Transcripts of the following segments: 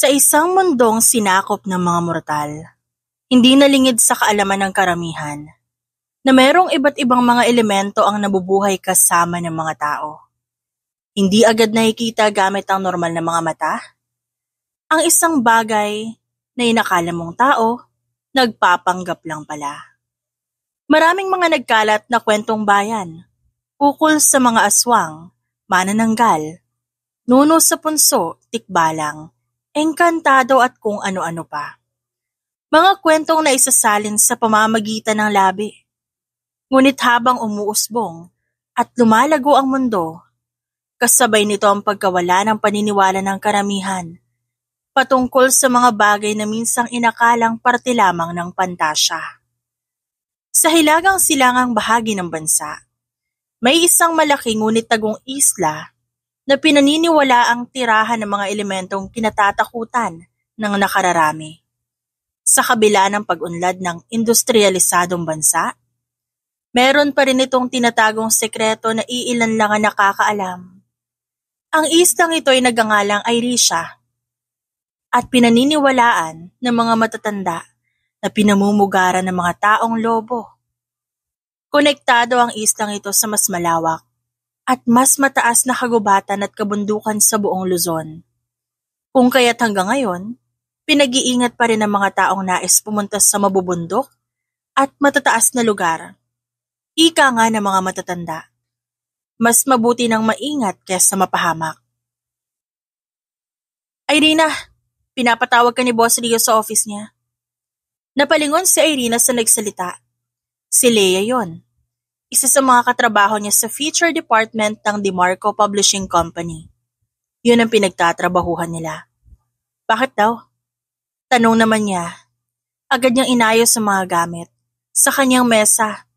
Sa isang mundong sinakop ng mga mortal, hindi nalingid sa kaalaman ng karamihan na merong iba't ibang mga elemento ang nabubuhay kasama ng mga tao. Hindi agad nakikita gamit ang normal na mga mata. Ang isang bagay na inakala mong tao, nagpapanggap lang pala. Maraming mga nagkalat na kwentong bayan, ukol sa mga aswang, manananggal, nuno sa punso, tikbalang, engkantado at kung ano-ano pa. Mga kwentong naisasalin sa pamamagitan ng labi. Ngunit habang umuusbong at lumalago ang mundo, kasabay nito ang pagkawala ng paniniwala ng karamihan patungkol sa mga bagay na minsang inakalang parte lamang ng pantasya. Sa hilagang silangang bahagi ng bansa, may isang malaki ngunit tagong isla na pinaniniwala ang tirahan ng mga elementong kinatatakutan ng nakararami. Sa kabila ng pag-unlad ng industrialisadong bansa, meron pa rin itong tinatagong sekreto na iilan lang ang nakakaalam. Ang islang ito ay nagangalang Irisha at pinaniniwalaan ng mga matatanda na pinamumugaran ng mga taong lobo. Konektado ang islang ito sa mas malawak at mas mataas na kagubatan at kabundukan sa buong Luzon. Kung kaya't hanggang ngayon, pinag-iingat pa rin ng mga taong nais pumunta sa mabubundok at matataas na lugar. Ika nga ng mga matatanda, mas mabuti nang maingat kaysa mapahamak. Irina, pinapatawag ka ni Boss Rio sa office niya. Napalingon si Irina sa nagsalita. Si Leia yon. Isa sa mga katrabaho niya sa feature department ng DeMarco Publishing Company. Yun ang pinagtatrabahuhan nila. Bakit daw? Tanong naman niya. Agad niyang inayos sa mga gamit. Sa kanyang mesa,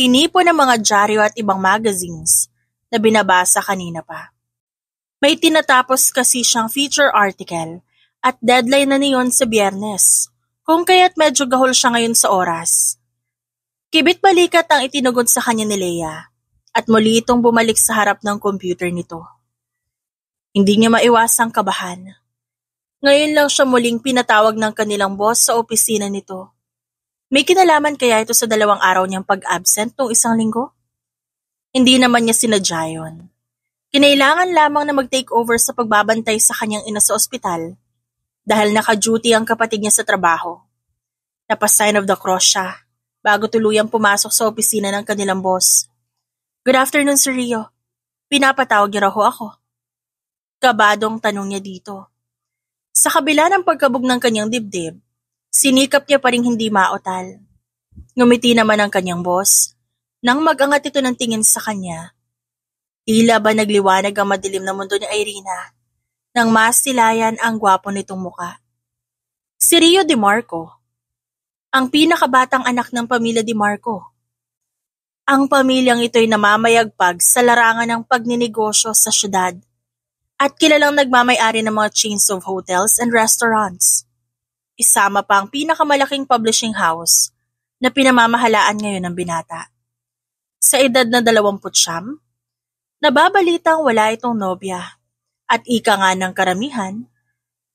tinipon ng mga dyaryo at ibang magazines na binabasa kanina pa. May tinatapos kasi siyang feature article at deadline na niyon sa Biyernes, kung kaya't medyo gahol siya ngayon sa oras. Kibit-balikat ang itinugod sa kanya ni Leia at muli itong bumalik sa harap ng computer nito. Hindi niya maiwasang kabahan. Ngayon lang siya muling pinatawag ng kanilang boss sa opisina nito. May kinalaman kaya ito sa 2 araw niyang pag-absent noong 1 linggo? Hindi naman niya sinadya yun. Kinailangan lamang na mag-take over sa pagbabantay sa kanyang ina sa ospital dahil naka-duty ang kapatid niya sa trabaho. Napa-sign of the cross siya bago tuluyang pumasok sa opisina ng kanilang boss. Good afternoon, Sir Rio. Pinapatawag niyo raw ho ako. Kabadong tanong niya dito. Sa kabila ng pagkabog ng kanyang dibdib, sinikap niya pa rin hindi maotal. Ngumiti naman ang kanyang boss nang mag-angat ito ng tingin sa kanya. Tila ba nagliwanag ang madilim na mundo ni Irina nang masilayan ang gwapo nitong muka. Si Rio DeMarco, ang pinakabatang anak ng pamilya DeMarco. Ang pamilyang ito'y namamayagpag sa larangan ng pagninegosyo sa syudad at kilalang nagmamay-ari ng mga chains of hotels and restaurants. Isama pa ang pinakamalaking publishing house na pinamamahalaan ngayon ng binata. Sa edad na 29, nababalitang wala itong nobya at ika nga ng karamihan,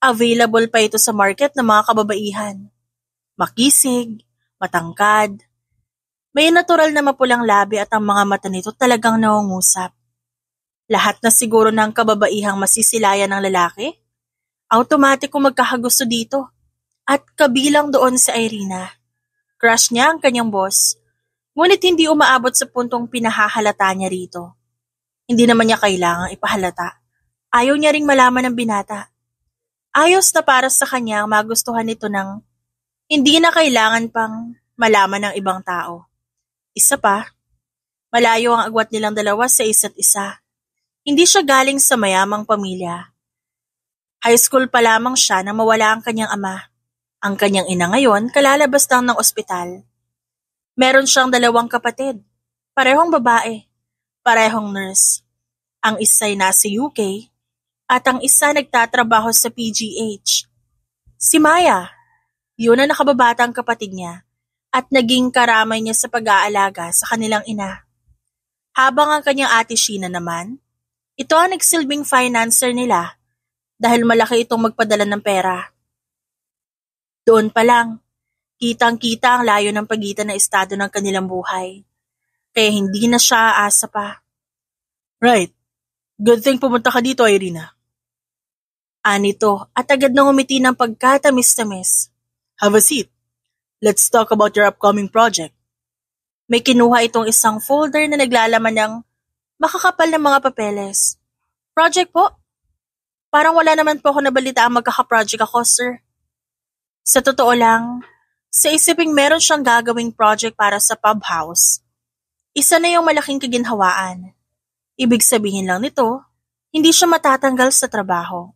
available pa ito sa market ng mga kababaihan. Makisig, matangkad, may natural na mapulang labi at ang mga mata nito talagang naungusap. Lahat na siguro ng kababaihang masisilayan ng lalaki, automatik kung magkakagusto dito. At kabilang doon si Irina. Crush niya ang kanyang boss, ngunit hindi umaabot sa puntong pinahahalata niya rito. Hindi naman niya kailangang ipahalata. Ayaw niya ring malaman ng binata. Ayos na para sa kanya magustuhan ito ng hindi na kailangan pang malaman ng ibang tao. Isa pa, malayo ang agwat nilang dalawa sa isa't isa. Hindi siya galing sa mayamang pamilya. High school pa lamang siya nang mawala ang kanyang ama. Ang kanyang ina ngayon kalalabas lang ng ospital. Meron siyang 2 kapatid, parehong babae, parehong nurse. Ang isa'y nasa UK at ang isa nagtatrabaho sa PGH. Si Maya, yun ang nakababatang kapatid niya at naging karamay niya sa pag-aalaga sa kanilang ina. Habang ang kanyang ate Sheena naman, ito ang nagsilbing financer nila dahil malaki itong magpadala ng pera. Doon pa lang, kitang-kita ang layo ng pagitan ng estado ng kanilang buhay. Kaya hindi na siya aasa pa. Right. Good thing pumunta ka dito, Irina. Anito at agad nang umiti ng pagkatamis-tamis. Have a seat. Let's talk about your upcoming project. May kinuha itong isang folder na naglalaman ng makakapal na mga papeles. Project po? Parang wala naman po ako nabalita ang magkaka-project ako, sir. Sa totoo lang, sa isiping meron siyang gagawing project para sa pub house. Isa na yung malaking kaginhawaan. Ibig sabihin lang nito, hindi siya matatanggal sa trabaho.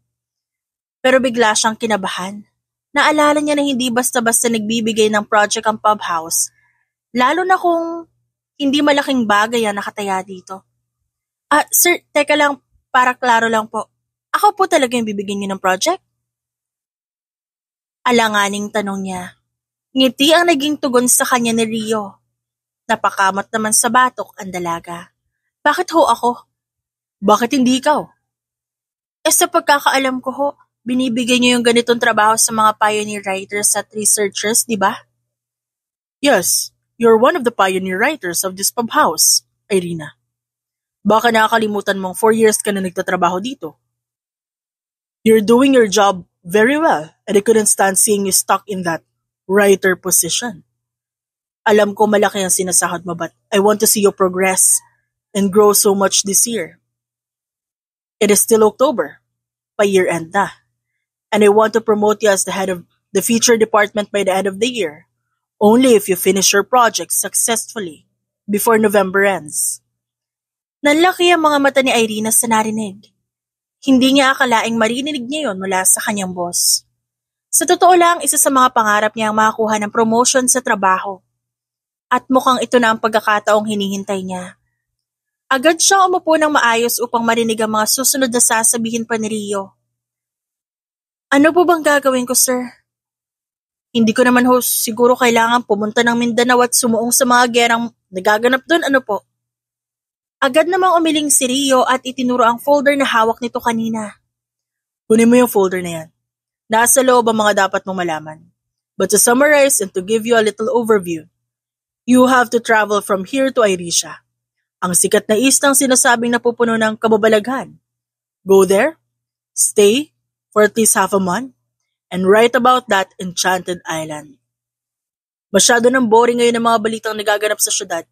Pero bigla siyang kinabahan. Naalala niya na hindi basta-basta nagbibigay ng project ang pub house, lalo na kung hindi malaking bagay ang nakataya dito. Sir, teka lang, para klaro lang po. Ako po talaga yung bibigyan niyo ng project? Alanganing tanong niya. Ngiti ang naging tugon sa kanya ni Rio. Napakamot naman sa batok ang dalaga. Bakit ho ako? Bakit hindi ikaw? Sa pagkakaalam ko ho, binibigay niyo yung ganitong trabaho sa mga pioneer writers at researchers, di ba? Yes, you're one of the pioneer writers of this pub house, Irina. Baka nakakalimutan mong 4 years ka na nagtatrabaho dito. You're doing your job very well, and I couldn't stand seeing you stuck in that writer position. Alam ko malaki ang sinasahod mo, but I want to see you progress and grow so much this year. It is still October, pa-year-end na, and I want to promote you as the head of the feature department by the end of the year, only if you finish your project successfully before November ends. Nanlaki ang mga mata ni Irina sa narinig. Hindi niya akalaing marinig niya yon mula sa kanyang boss. Sa totoo lang, isa sa mga pangarap niya ang makakuha ng promotion sa trabaho. At mukhang ito na ang pagkakataong hinihintay niya. Agad siyang umupo ng maayos upang marinig ang mga susunod na sasabihin pa ni Rio. Ano po bang gagawin ko, sir? Hindi ko naman siguro kailangan pumunta ng Mindanao at sumuong sa mga gerang nagaganap doon, ano po? Agad namang umiling si Rio at itinuro ang folder na hawak nito kanina. Kunin mo yung folder na yan. Nasa loob ang mga dapat mong malaman. But to summarize and to give you a little overview, you have to travel from here to Irisha, ang sikat na istang sinasabing napupuno ng kababalaghan. Go there, stay for at least half a month, and write about that enchanted island. Masyado nang boring ngayon ang mga balitang nagaganap sa syudad.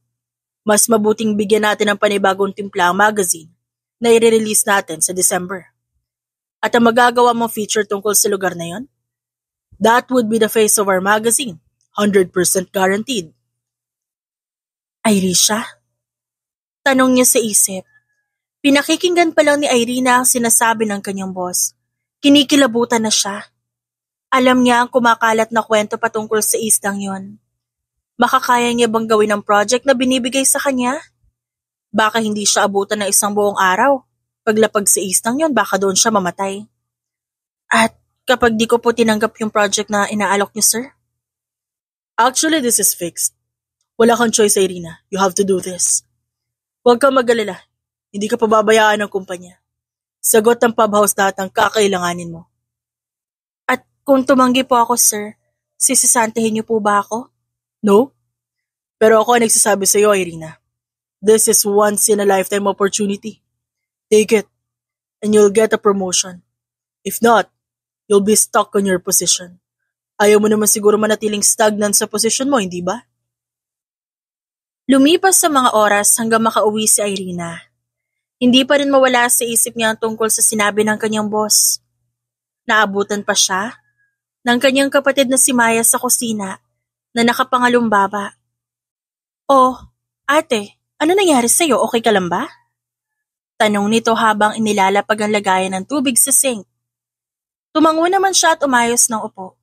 Mas mabuting bigyan natin ng panibagong timpla ang magazine na i-release natin sa December. At ang magagawa mong feature tungkol sa lugar na yon? That would be the face of our magazine, 100% guaranteed. Irisha? Tanong niya sa isip. Pinakikinggan pa lang ni Irina ang sinasabi ng kanyang boss. Kinikilabutan na siya. Alam niya ang kumakalat na kwento patungkol sa isdang yon. Makakaya niya bang gawin ang project na binibigay sa kanya? Baka hindi siya abutan ng isang buong araw. Paglapag sa isdang yon, baka doon siya mamatay. At kapag di ko po tinanggap yung project na inaalok niyo, sir? Actually, this is fixed. Wala kang choice, Irina. You have to do this. Huwag kang mag-alala. Hindi ka pababayaan ng kumpanya. Sagot ng pub house lahat ang kakailanganin mo. At kung tumanggi po ako, sir, sisisantihin niyo po ba ako? No? Pero ako ang nagsasabi sa iyo, Irina. This is once in a lifetime opportunity. Take it, and you'll get a promotion. If not, you'll be stuck on your position. Ayaw mo naman siguro manatiling stagnant sa position mo, hindi ba? Lumipas sa mga oras hanggang makauwi si Irina. Hindi pa rin mawala sa isip niya ang tungkol sa sinabi ng kanyang boss. Naabutan pa siya ng kanyang kapatid na si Maya sa kusina na nakapangalumbaba. Oh, ate, ano nangyari sa'yo? Okay ka lang ba? Tanong nito habang inilalapag ang lagayan ng tubig sa sink. Tumango naman siya at umayos ng upo.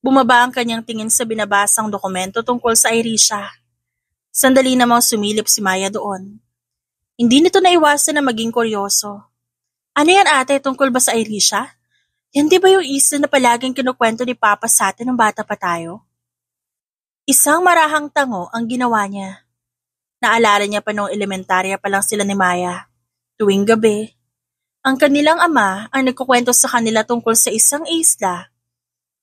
Bumaba ang kanyang tingin sa binabasang dokumento tungkol sa Irisha. Sandali namang sumilip si Maya doon. Hindi nito naiwasan na maging kuryoso. Ano yan ate, tungkol ba sa Irisha? Yan di ba yung isa na palaging kinukwento ni Papa sa atin ng bata pa tayo? Isang marahang tango ang ginawa niya. Naalala niya pa noong elementarya pa lang sila ni Maya. Tuwing gabi, Ang kanilang ama ang nagkukwento sa kanila tungkol sa isang isla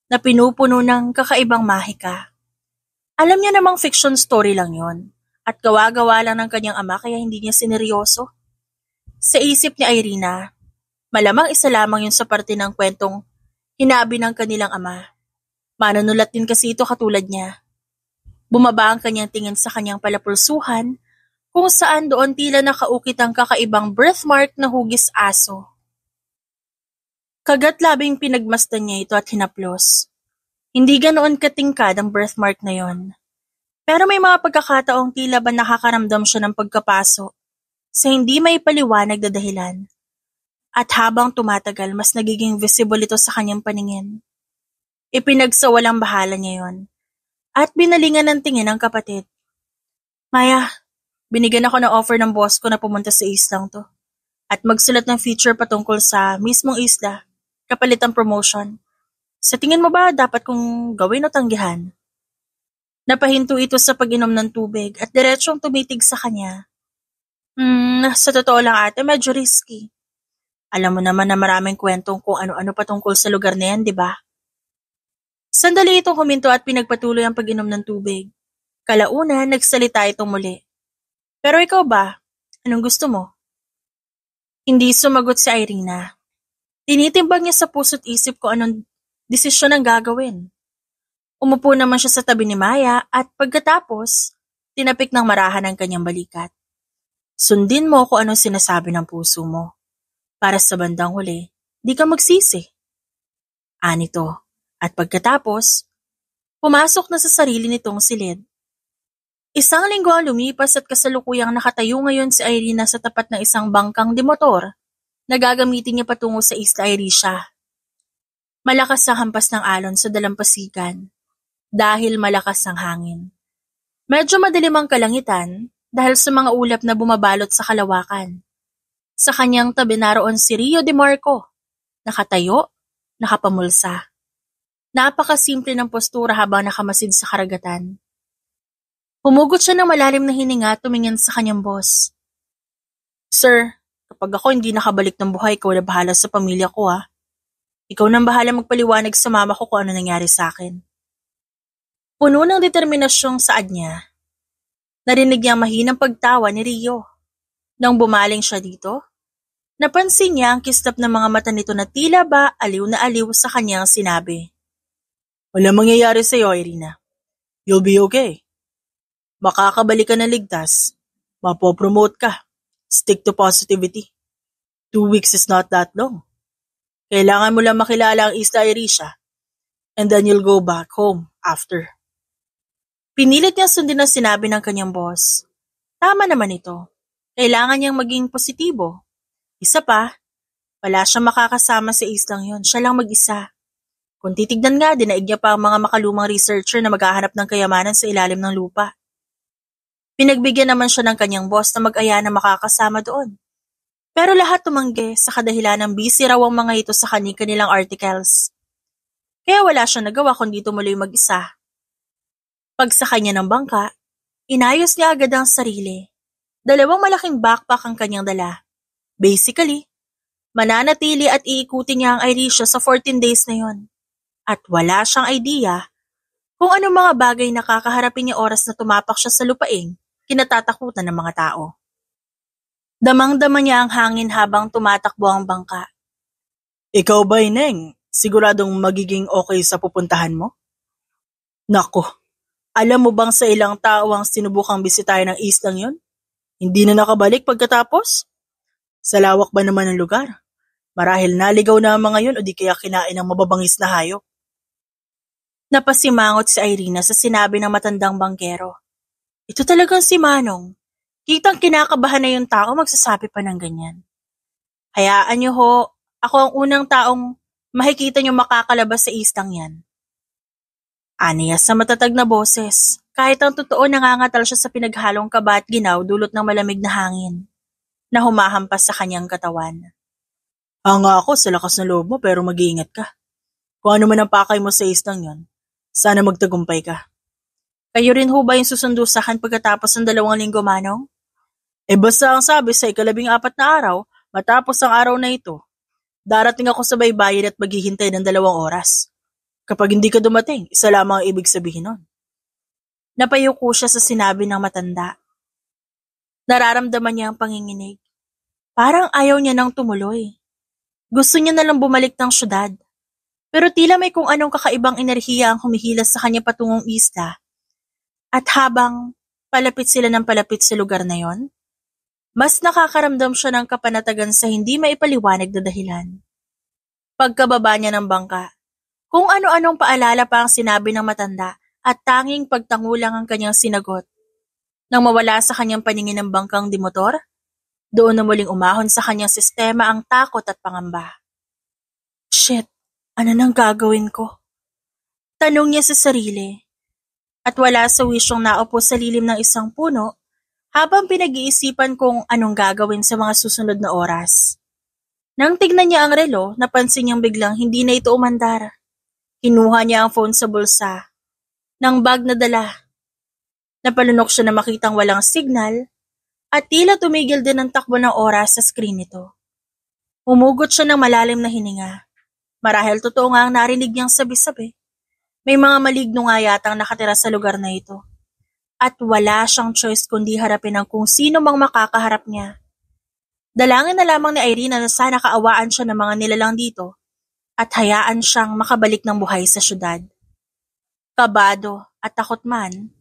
na pinupuno ng kakaibang mahika. Alam niya namang fiction story lang yon at gawa-gawa lang ng kanyang ama kaya hindi niya sineryoso. Sa isip ni Irina, malamang isa lamang yun sa parte ng kwentong hinabi ng kanilang ama. Manunulat din kasi ito katulad niya. Bumaba ang kanyang tingin sa kanyang palapulsuhan kung saan doon tila nakaukit ang kakaibang birthmark na hugis aso. Kagat-labing pinagmasdan niya ito at hinaplos. Hindi ganoon katingkad ang birthmark na yon. Pero may mga pagkakataong tila ba nakakaramdam siya ng pagkapaso sa hindi may paliwanag na dahilan. At habang tumatagal, mas nagiging visible ito sa kanyang paningin. Ipinagsawalang bahala niya yon. At binalingan ng tingin ang kapatid. Maya, binigyan ako ng offer ng boss ko na pumunta sa islang to. At magsulat ng feature patungkol sa mismong isla, kapalit ang promotion. Sa tingin mo ba dapat kong gawin o tanggihan? Napahinto ito sa pag-inom ng tubig at diretsong tumitig sa kanya. Sa totoo lang ate, medyo risky. Alam mo naman na maraming kwentong kung ano-ano patungkol sa lugar na yan, di ba? Sandali itong huminto at pinagpatuloy ang pag-inom ng tubig. Kalaunan, nagsalita itong muli. Pero ikaw ba? Anong gusto mo? Hindi sumagot si Irina. Tinitimbang niya sa puso't isip ko anong desisyon ang gagawin. Umupo naman siya sa tabi ni Maya at pagkatapos, tinapik ng marahan ang kanyang balikat. Sundin mo kung anong sinasabi ng puso mo. Para sa bandang huli, di ka magsisi. Anito. At pagkatapos, pumasok na sa sarili nitong silid. Isang linggo ang lumipas at kasalukuyang nakatayo ngayon si Irina sa tapat ng isang bangkang de motor na gagamitin niya patungo sa Isla Irisha. Malakas ang hampas ng alon sa dalampasigan dahil malakas ang hangin. Medyo madilim ang kalangitan dahil sa mga ulap na bumabalot sa kalawakan. Sa kanyang tabi naroon si Rio de Marco, nakatayo, nakapamulsa. Napakasimple ng postura habang nakamasid sa karagatan. Humugot siya ng malalim na hininga at tumingin sa kanyang boss. Sir, kapag ako hindi nakabalik ng buhay, ikaw na bahala sa pamilya ko ha. Ikaw nang bahala magpaliwanag sa mama ko kung ano nangyari sa akin. Puno ng determinasyong saad niya. Narinig niya mahinang pagtawa ni Rio. Nang bumaling siya dito, napansin niya ang kislap ng mga mata nito na tila ba aliw na aliw sa kanyang sinabi. Walang mangyayari sa iyo, Irina. You'll be okay. Makakabalik ka na ligtas. Mapopromote ka. Stick to positivity. 2 weeks is not that long. Kailangan mo lang makilala ang Isla Irisha and then you'll go back home after. Pinilit niya sundin ang sinabi ng kanyang boss. Tama naman ito. Kailangan niyang maging positibo. Isa pa, wala siyang makakasama sa islang yon. Siya lang mag-isa. Kung titignan nga, dinaig niya pa ang mga makalumang researcher na maghahanap ng kayamanan sa ilalim ng lupa. Pinagbigyan naman siya ng kanyang boss na mag-aya na makakasama doon. Pero lahat tumanggi sa kadahilan ng busy raw ang mga ito sa kanilang articles. Kaya wala siyang nagawa kundi tumuloy mag-isa. Pagsakay niya ng bangka, inayos niya agad ang sarili. 2 malaking backpack ang kanyang dala. Basically, mananatili at iikutin niya ang Irisha sa 14 days na yon. At wala siyang idea kung anong mga bagay na kakaharapin niya oras na tumapak siya sa lupaing kinatatakutan ng mga tao. Damang-dama niya ang hangin habang tumatakbo ang bangka. Ikaw ba, Ineng? Siguradong magiging okay sa pupuntahan mo? Nako, alam mo bang sa ilang tao ang sinubukang bisitahin ng islang yon? Hindi na nakabalik pagkatapos? Sa lawak ba naman ng lugar? Marahil naligaw na ang mga yun o di kaya kinain ng mababangis na hayop. Napasimangot si Irina sa sinabi ng matandang bangkero. Ito talagang si Manong. Kitang kinakabahan na yung tao magsasabi pa ng ganyan. Hayaan niyo ho, ako ang unang taong makikita niyo makakalabas sa islang yan. Aniya sa matatag na boses, kahit ang totoo nangangatal siya sa pinaghalong kaba at ginaw dulot ng malamig na hangin na humahampas sa kanyang katawan. Hanga ako sa lakas ng loob mo pero mag-iingat ka. Kung ano man ang pakay mo sa islang yon, sana magtagumpay ka. Kayo rin ho ba yung susundo sa akin pagkatapos ng 2 linggo, Manong? Basta ang sabi sa 14 na araw, Matapos ang araw na ito, darating ako sa baybayin at maghihintay ng 2 oras. Kapag hindi ka dumating, isa lamang ang ibig sabihin nun. Napayuko siya sa sinabi ng matanda. Nararamdaman niya ang panginginig. Parang ayaw niya nang tumuloy. Gusto niya nalang bumalik ng syudad. Pero tila may kung anong kakaibang enerhiya ang humihilas sa kanya patungong isla. At habang palapit sila ng palapit sa lugar na yon, mas nakakaramdam siya ng kapanatagan sa hindi maipaliwanag na dahilan. Pagkababa niya ng bangka, kung ano-anong paalala pa ang sinabi ng matanda at tanging pagtangulang ang kanyang sinagot. Nang mawala sa kanyang paningin ng bangkang dimotor, doon na muling umahon sa kanyang sistema ang takot at pangamba. Shit, ano nang gagawin ko? Tanong niya sa sarili. At wala sa wisyong naupo sa lilim ng isang puno habang pinag-iisipan kung anong gagawin sa mga susunod na oras. Nang tignan niya ang relo, napansin niyang biglang hindi na ito umandar. Kinuha niya ang phone sa bulsa ng bag na dala. Napalunok siya na makitang walang signal at tila tumigil din ang takbo ng oras sa screen nito. Humugot siya ng malalim na hininga. Marahil totoo nga ang narinig niyang sabi-sabi. May mga maligno nga yatang nakatira sa lugar na ito. At wala siyang choice kundi harapin ang kung sino mang makakaharap niya. Dalangin na lamang ni Irina na sana kaawaan siya ng mga nilalang dito at hayaan siyang makabalik ng buhay sa syudad. Kabado at takot man,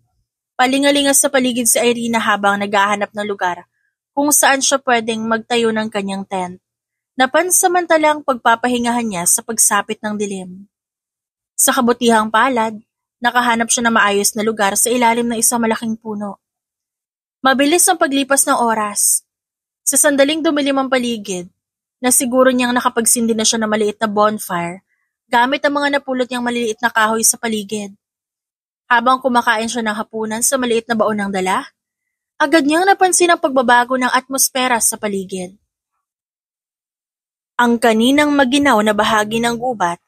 palingalingas sa paligid si Irina habang naghahanap ng lugar kung saan siya pwedeng magtayo ng kanyang tent, na pansamantalang pagpapahingahan niya sa pagsapit ng dilim. Sa kabutihang palad, nakahanap siya ng maayos na lugar sa ilalim ng isang malaking puno. Mabilis ang paglipas ng oras. Sa sandaling dumilim ang paligid, na siguro niyang nakapagsindi na siya ng maliit na bonfire gamit ang mga napulot niyang maliliit na kahoy sa paligid. Habang kumakain siya ng hapunan sa maliit na baon ng dala, agad niyang napansin ang pagbabago ng atmosfera sa paligid. Ang kaninang maginaw na bahagi ng gubat,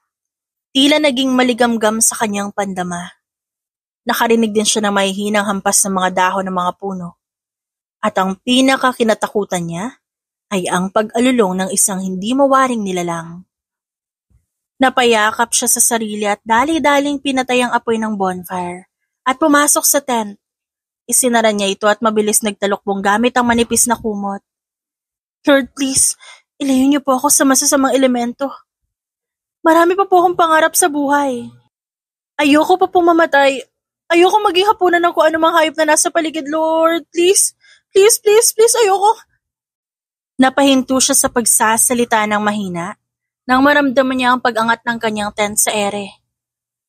tila naging maligamgam sa kanyang pandama. Nakarinig din siya ng mahihinang hampas ng mga dahon ng mga puno. At ang pinakakinatakutan niya ay ang pag-alulong ng isang hindi mawaring nilalang. Napayakap siya sa sarili at dali-daling pinatay ang apoy ng bonfire at pumasok sa tent. Isinara niya ito at mabilis nagtalokbong gamit ang manipis na kumot. Lord, please, ilayo niyo po ako sa masasamang elemento. Marami pa po akong pangarap sa buhay. Ayoko pa pong mamatay. Ayoko maging hapunan ng kung anumang hayop na nasa paligid, Lord. Please, please, please, please, ayoko. Napahinto siya sa pagsasalita ng mahina nang maramdaman niya ang pag-angat ng kanyang tent sa ere.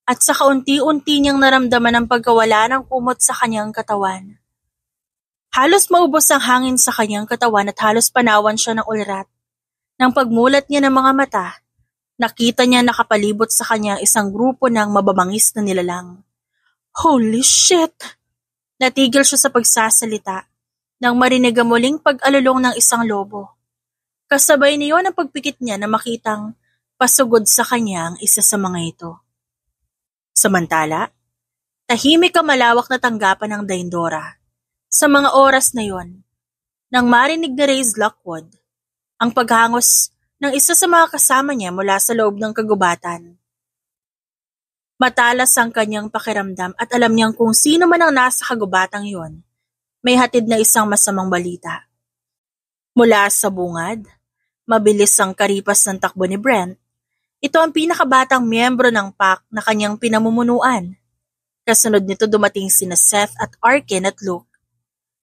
At sa kaunti-unti niyang naramdaman ang pagkawala ng kumot sa kanyang katawan. Halos maubos ang hangin sa kanyang katawan at halos panawan siya ng ulrat. Nang pagmulat niya ng mga mata, nakita niya nakapalibot sa kanya isang grupo ng mababangis na nilalang. Holy shit! Natigil siya sa pagsasalita nang marinig ang muling pag-alulong ng isang lobo. Kasabay niyon ang pagpikit niya na makitang pasugod sa kanya ang isa sa mga ito. Samantala, tahimik ang malawak na tanggapan ng Daindora. Sa mga oras na yon, nang marinig ni Reyes Lockwood, ang paghangos ng isa sa mga kasama niya mula sa loob ng kagubatan. Matalas ang kanyang pakiramdam at alam niyang kung sino man ang nasa kagubatang yon, may hatid na isang masamang balita. Mula sa bungad, mabilis ang karipas ng takbo ni Brent. Ito ang pinakabatang miyembro ng pack na kanyang pinamumunuan. Kasunod nito dumating sina Seth at Arkin at Luke.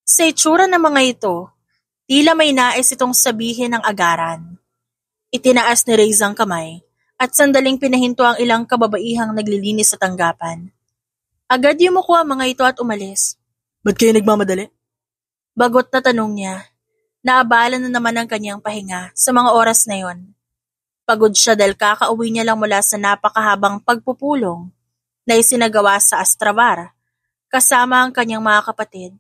Sa itsura ng mga ito, tila may nais itong sabihin ng agaran. Itinaas ni Reyes ang kamay at sandaling pinahinto ang ilang kababaihang naglilinis sa tanggapan. Agad yumuko ang mga ito at umalis. Ba't kayo nagmamadali? Bagot na tanong niya. Naabala na naman ang kanyang pahinga sa mga oras na yon. Pagod siya dahil kakauwi niya lang mula sa napakahabang pagpupulong na isinagawa sa Astravar kasama ang kanyang mga kapatid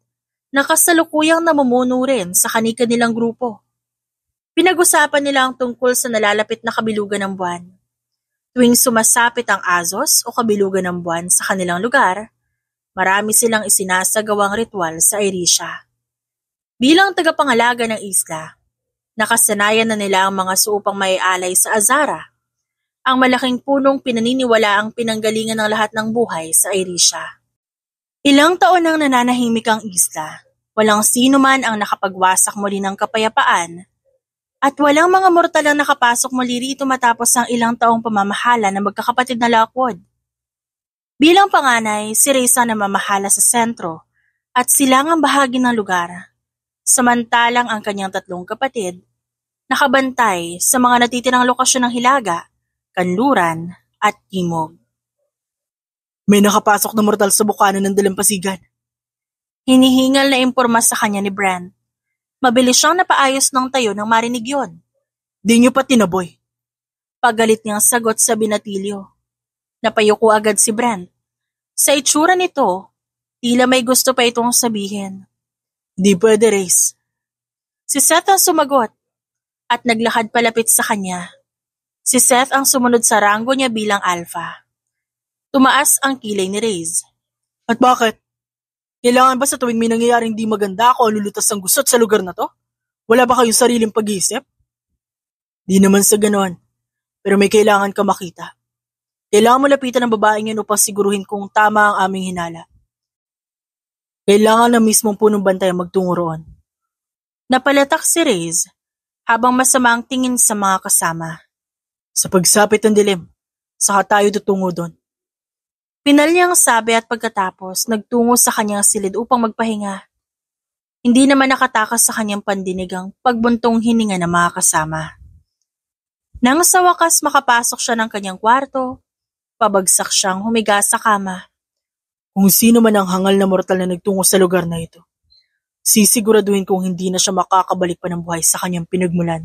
na kasalukuyang namumuno rin sa kani-kanilang grupo. Pinag-usapan nila ang tungkol sa nalalapit na kabilugan ng buwan. Tuwing sumasapit ang Azos o kabilugan ng buwan sa kanilang lugar, marami silang isinasagawang ritual sa Irisha. Bilang tagapangalaga ng isla, Nakasanayan na nila ang mga suupang may alay sa Azara, ang malaking punong pinaniniwala ang pinanggalingan ng lahat ng buhay sa Irisha. Ilang taon nang nananahimik ang isla, walang sino man ang nakapagwasak muli ng kapayapaan, at walang mga mortal ang nakapasok muli rito matapos ang ilang taong pamamahala ng magkakapatid na Lockwood. Bilang panganay, si Reza namamahala sa sentro at silangang bahagi ng lugar, samantalang ang kanyang tatlong kapatid nakabantay sa mga natitirang lokasyon ng Hilaga, Kanluran at Timog. May nakapasok na mortal sa bukana ng dalampasigan. Hinihingal na imporma sa kanya ni Brent. Mabilis siyang napaayos ng tayo nang marinig yon. Di niyo pa tinaboy. Pagalit niyang sagot sa binatilyo. Napayuko agad si Brent. Sa itsura nito, tila may gusto pa itong sabihin. Di pwede, Race. Si Seth ang sumagot at naglakad palapit sa kanya. Si Seth ang sumunod sa ranggo niya bilang alpha. Tumaas ang kilay ni Reyes. At bakit? Kailangan ba sa tuwing may nangyayaring di maganda ako lulutas ang gusot sa lugar na to? Wala ba kayong sariling pag-iisip? Di naman sa ganon, pero may kailangan ka makita. Kailangan mo lapitan ng babaeng yun upang siguruhin kung tama ang aming hinala. Kailangan na mismong punong bantay ang magtungo roon. Napalatak si Reyes habang masama ang tingin sa mga kasama. Sa pagsapit ng dilim, saka tayo tutungo doon. Pinal niyang sabi at pagkatapos nagtungo sa kanyang silid upang magpahinga. Hindi naman nakatakas sa kanyang pandinig ang pagbuntong hininga ng mga kasama. Nang sa wakas makapasok siya ng kanyang kwarto, pabagsak siyang humiga sa kama. Kung sino man ang hangal na mortal na nagtungo sa lugar na ito, sisiguraduhin kong hindi na siya makakabalik pa ng buhay sa kanyang pinagmulan.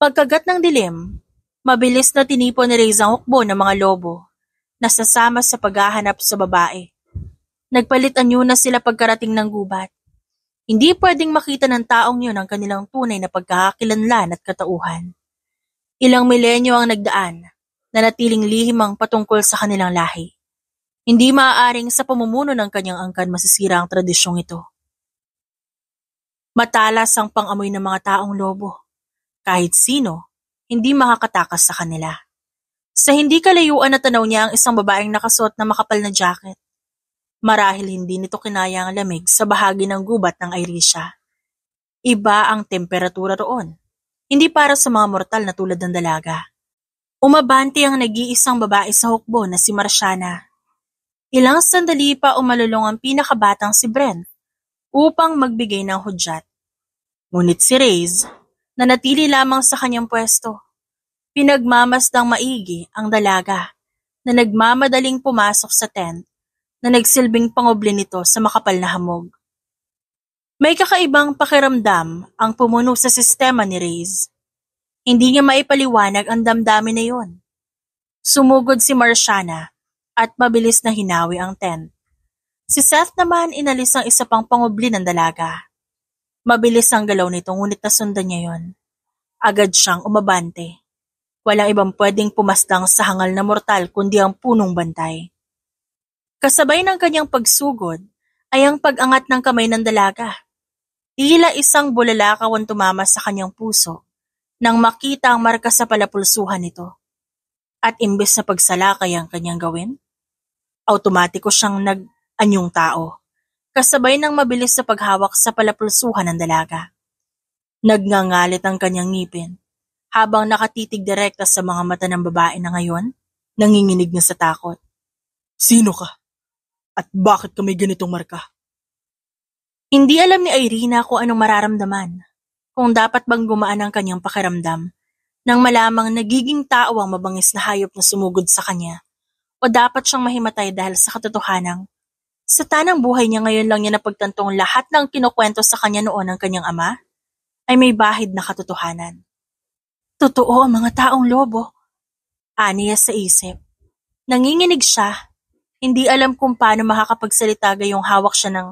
Pagkagat ng dilim, mabilis na tinipon ni Reyes ang hukbo ng mga lobo na sasama sa paghahanap sa babae. Nagpalit-anyo na sila pagkarating ng gubat. Hindi pwedeng makita ng taong yun ang kanilang tunay na pagkakakilanlan at katauhan. Ilang milenyo ang nagdaan na natiling lihim ang patungkol sa kanilang lahi. Hindi maaaring sa pamumuno ng kanyang angkan masisira ang tradisyong ito. Matalas ang pang-amoy ng mga taong lobo. Kahit sino, hindi makakatakas sa kanila. Sa hindi kalayuan na tanaw niya ang isang babaeng nakasuot na makapal na jacket. Marahil hindi nito kinaya ang lamig sa bahagi ng gubat ng Irisha. Iba ang temperatura roon. Hindi para sa mga mortal na tulad ng dalaga. Umabante ang nag-iisang babae sa hukbo na si Marciana. Ilang sandali pa umalulong ang pinakabatang si Brent upang magbigay ng hudyat. Ngunit si Reyes, na natili lamang sa kanyang pwesto, pinagmamasdang maigi ang dalaga na nagmamadaling pumasok sa tent na nagsilbing pangoble nito sa makapal na hamog. May kakaibang pakiramdam ang pumuno sa sistema ni Reyes. Hindi niya maipaliwanag ang damdamin na yon. Sumugod si Marciana at mabilis na hinawi ang tent. Si Seth naman inalis ang isa pang pangoble ng dalaga. Mabilis ang galaw nito ngunit nasundan niya yon. Agad siyang umabante. Walang ibang pwedeng pumasdang sa hangal na mortal kundi ang punong bantay. Kasabay ng kanyang pagsugod ay ang pag-angat ng kamay ng dalaga. Tila isang bulalakaw ang tumama sa kanyang puso nang makita ang marka sa palapulsuhan nito. At imbes na pagsalakay ang kanyang gawin, automatiko siyang nag-anyong tao, kasabay ng mabilis sa paghawak sa palapulsuhan ng dalaga. Nagngangalit ang kanyang ngipin. Habang nakatitig direkta sa mga mata ng babae na ngayon, nanginginig na sa takot. Sino ka? At bakit ka may ganitong marka? Hindi alam ni Irina kung anong mararamdaman, kung dapat bang gumaan ang kanyang pakiramdam, nang malamang nagiging tao ang mabangis na hayop na sumugod sa kanya, o dapat siyang mahimatay dahil sa katotohanang, sa tanang buhay niya ngayon lang niya napagtantong lahat ng kinukwento sa kanya noon ng kanyang ama, ay may bahid na katotohanan. Totoo ang mga taong lobo. Aniya sa isip. Nanginginig siya. Hindi alam kung paano makakapagsalita gayong hawak siya ng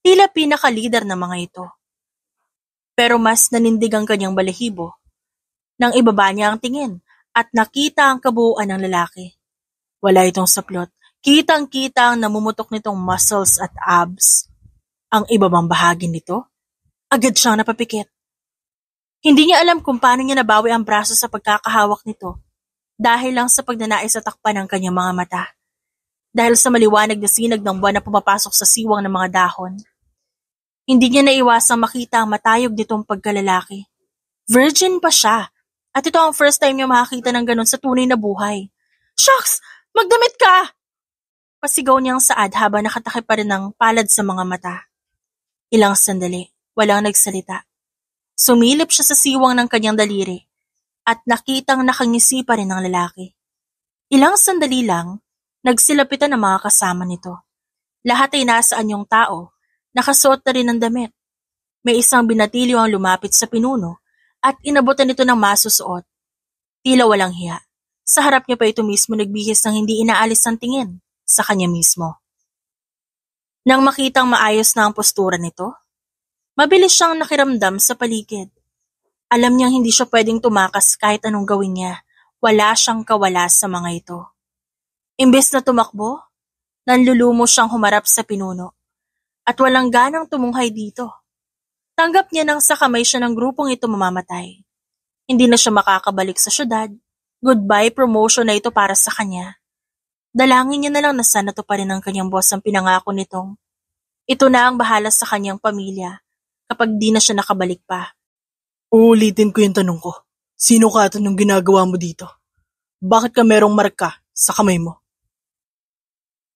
tila pinaka-leader ng mga ito. Pero mas nanindig ang kanyang balahibo. Nang ibaba niya ang tingin at nakita ang kabuuan ng lalaki. Wala itong saplot. Kitang-kita ang namumutok nitong muscles at abs. Ang ibabang bahagi nito, agad siyang napapikit. Hindi niya alam kung paano niya nabawi ang braso sa pagkakahawak nito dahil lang sa pagnanais sa takpan ng kanyang mga mata. Dahil sa maliwanag na sinag ng buwan na pumapasok sa siwang ng mga dahon. Hindi niya naiwasang makita ang matayog nitong pagkalalaki. Virgin pa siya at ito ang first time niya makakita ng ganun sa tunay na buhay. Shucks! Magdamit ka! Pasigaw niyang saad habang nakatakip pa rin ng palad sa mga mata. Ilang sandali, walang nagsalita. Sumilip siya sa siwang ng kanyang daliri at nakitang nakangisi pa rin ng lalaki. Ilang sandali lang, nagsilapitan ang mga kasama nito. Lahat ay nasa anyong tao, nakasuot na rin ng damit. May isang binatilyo ang lumapit sa pinuno at inabutan nito ng masusuot. Tila walang hiya. Sa harap niya pa ito mismo nagbihis ng hindi inaalis ang tingin sa kanya mismo. Nang makitang maayos na ang postura nito, mabilis siyang nakiramdam sa paligid. Alam niyang hindi siya pwedeng tumakas kahit anong gawin niya. Wala siyang kawala sa mga ito. Imbes na tumakbo, nanlulumo siyang humarap sa pinuno at walang ganang tumunghay dito. Tanggap niya nang sa kamay siya ng grupong ito mamamatay. Hindi na siya makakabalik sa syudad. Goodbye promotion na ito para sa kanya. Dalangin niya na lang na sana to pa rin ang kanyang boss ang pinangako nitong. Ito na ang bahala sa kanyang pamilya kapag di na siya nakabalik pa. Uulitin ko yung tanong ko. Sino ka at anong ginagawa mo dito? Bakit ka merong marka sa kamay mo?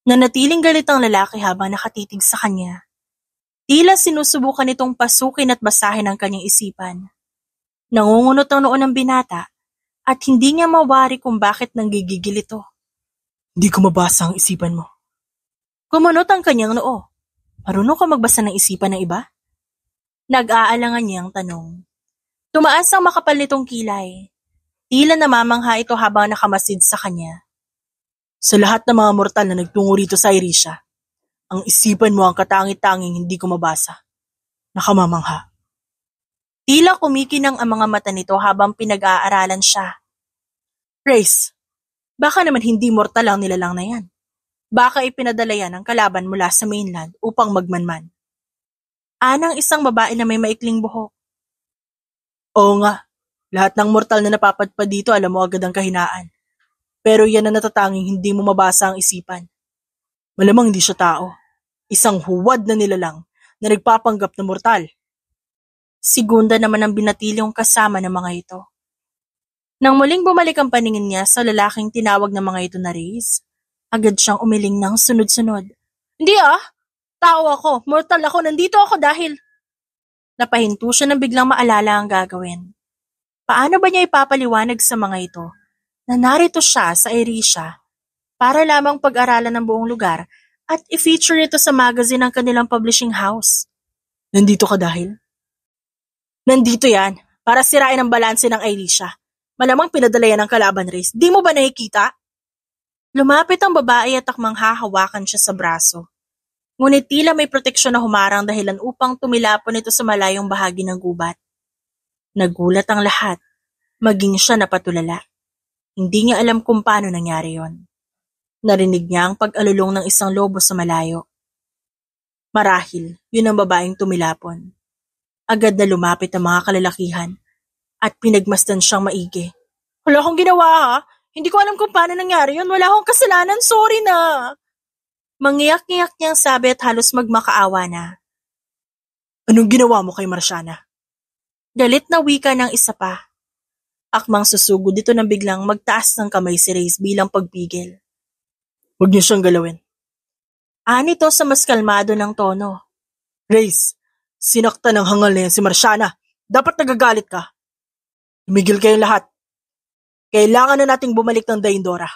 Nanatiling galit ang lalaki habang nakatitig sa kanya. Tila sinusubukan nitong pasukin at basahin ang kanyang isipan. Nangungunot ang noo ng binata at hindi niya mawari kung bakit nanggigigil ito. Hindi ko mabasa ang isipan mo. Kumunot ang kanyang noo. Marunong ka magbasa ng isipan ng iba? Nag-aalangan niyang tanong. Tumaas ang makapal nitong kilay. Tila namamangha ito habang nakamasid sa kanya. Sa lahat ng mga mortal na nagtungo rito sa Irisha, ang isipan mo ang katangi-tanging hindi ko mabasa. Nakamamangha. Tila kumikinang ang mga mata nito habang pinag-aaralan siya. Grace, baka naman hindi mortal ang nilalang na yan. Baka ipinadala yan ng kalaban mula sa mainland upang magmanman. Anang isang babae na may maikling buhok. Oo nga, lahat ng mortal na napapadpad dito alam mo agad ang kahinaan. Pero yan na natatanging hindi mo mabasa ang isipan. Malamang hindi siya tao. Isang huwad na nilalang na nagpapanggap na mortal. Sigunda naman ang binatilyong kasama ng mga ito. Nang muling bumalik ang paningin niya sa lalaking tinawag ng mga ito na Reyes, agad siyang umiling ng sunod-sunod. Hindi tao ako, mortal ako, nandito ako dahil... Napahinto siya nang biglang maalala ang gagawin. Paano ba niya ipapaliwanag sa mga ito na narito siya sa Irisha para lamang pag-aralan ng buong lugar at i-feature ito sa magazine ng kanilang publishing house? Nandito ka dahil? Nandito yan para sirain ang balanse ng Irisha. Malamang pinadala yan ng kalaban race. Di mo ba nakikita? Lumapit ang babae at akmang hahawakan siya sa braso. Ngunit tila may proteksyon na humarang dahilan upang tumilapon ito sa malayong bahagi ng gubat. Nagulat ang lahat, maging siya napatulala. Hindi niya alam kung paano nangyari yon. Narinig niya ang pag-alulong ng isang lobo sa malayo. Marahil, yun ang babaeng tumilapon. Agad na lumapit ang mga kalalakihan at pinagmasdan siyang maigi. Wala akong ginawa Hindi ko alam kung paano nangyari yun. Wala akong kasalanan. Sorry na. Mangiyak-ngiyak niyang sabi at halos magmakaawa na. Anong ginawa mo kay Marciana? Galit na wika ng isa pa. Akmang susugod dito nang biglang magtaas ng kamay si Reyes bilang pagpigil. Huwag niyo siyang galawin. Anito sa mas kalmado ng tono. Reyes, sinaktan ng hangal na yan si Marciana. Dapat nagagalit ka. Tumigil kayong lahat. Kailangan na nating bumalik ng Daindora.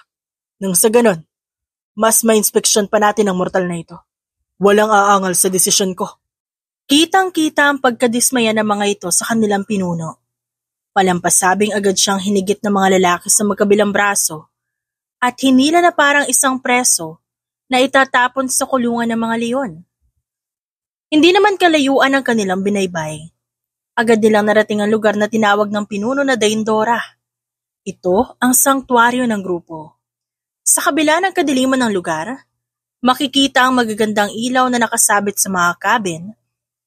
Nang sa ganon, mas ma-inspeksyon pa natin ang mortal na ito. Walang aangal sa desisyon ko. Kitang-kita ang pagkadismaya ng mga ito sa kanilang pinuno. Palampasabing agad siyang hinigit ng mga lalaki sa magkabilang braso at hinila na parang isang preso na itatapon sa kulungan ng mga leon. Hindi naman kalayuan ang kanilang binaybay. Agad nilang narating ang lugar na tinawag ng pinuno na Daindora. Ito ang sanktuaryo ng grupo. Sa kabila ng kadiliman ng lugar, makikita ang magagandang ilaw na nakasabit sa mga cabin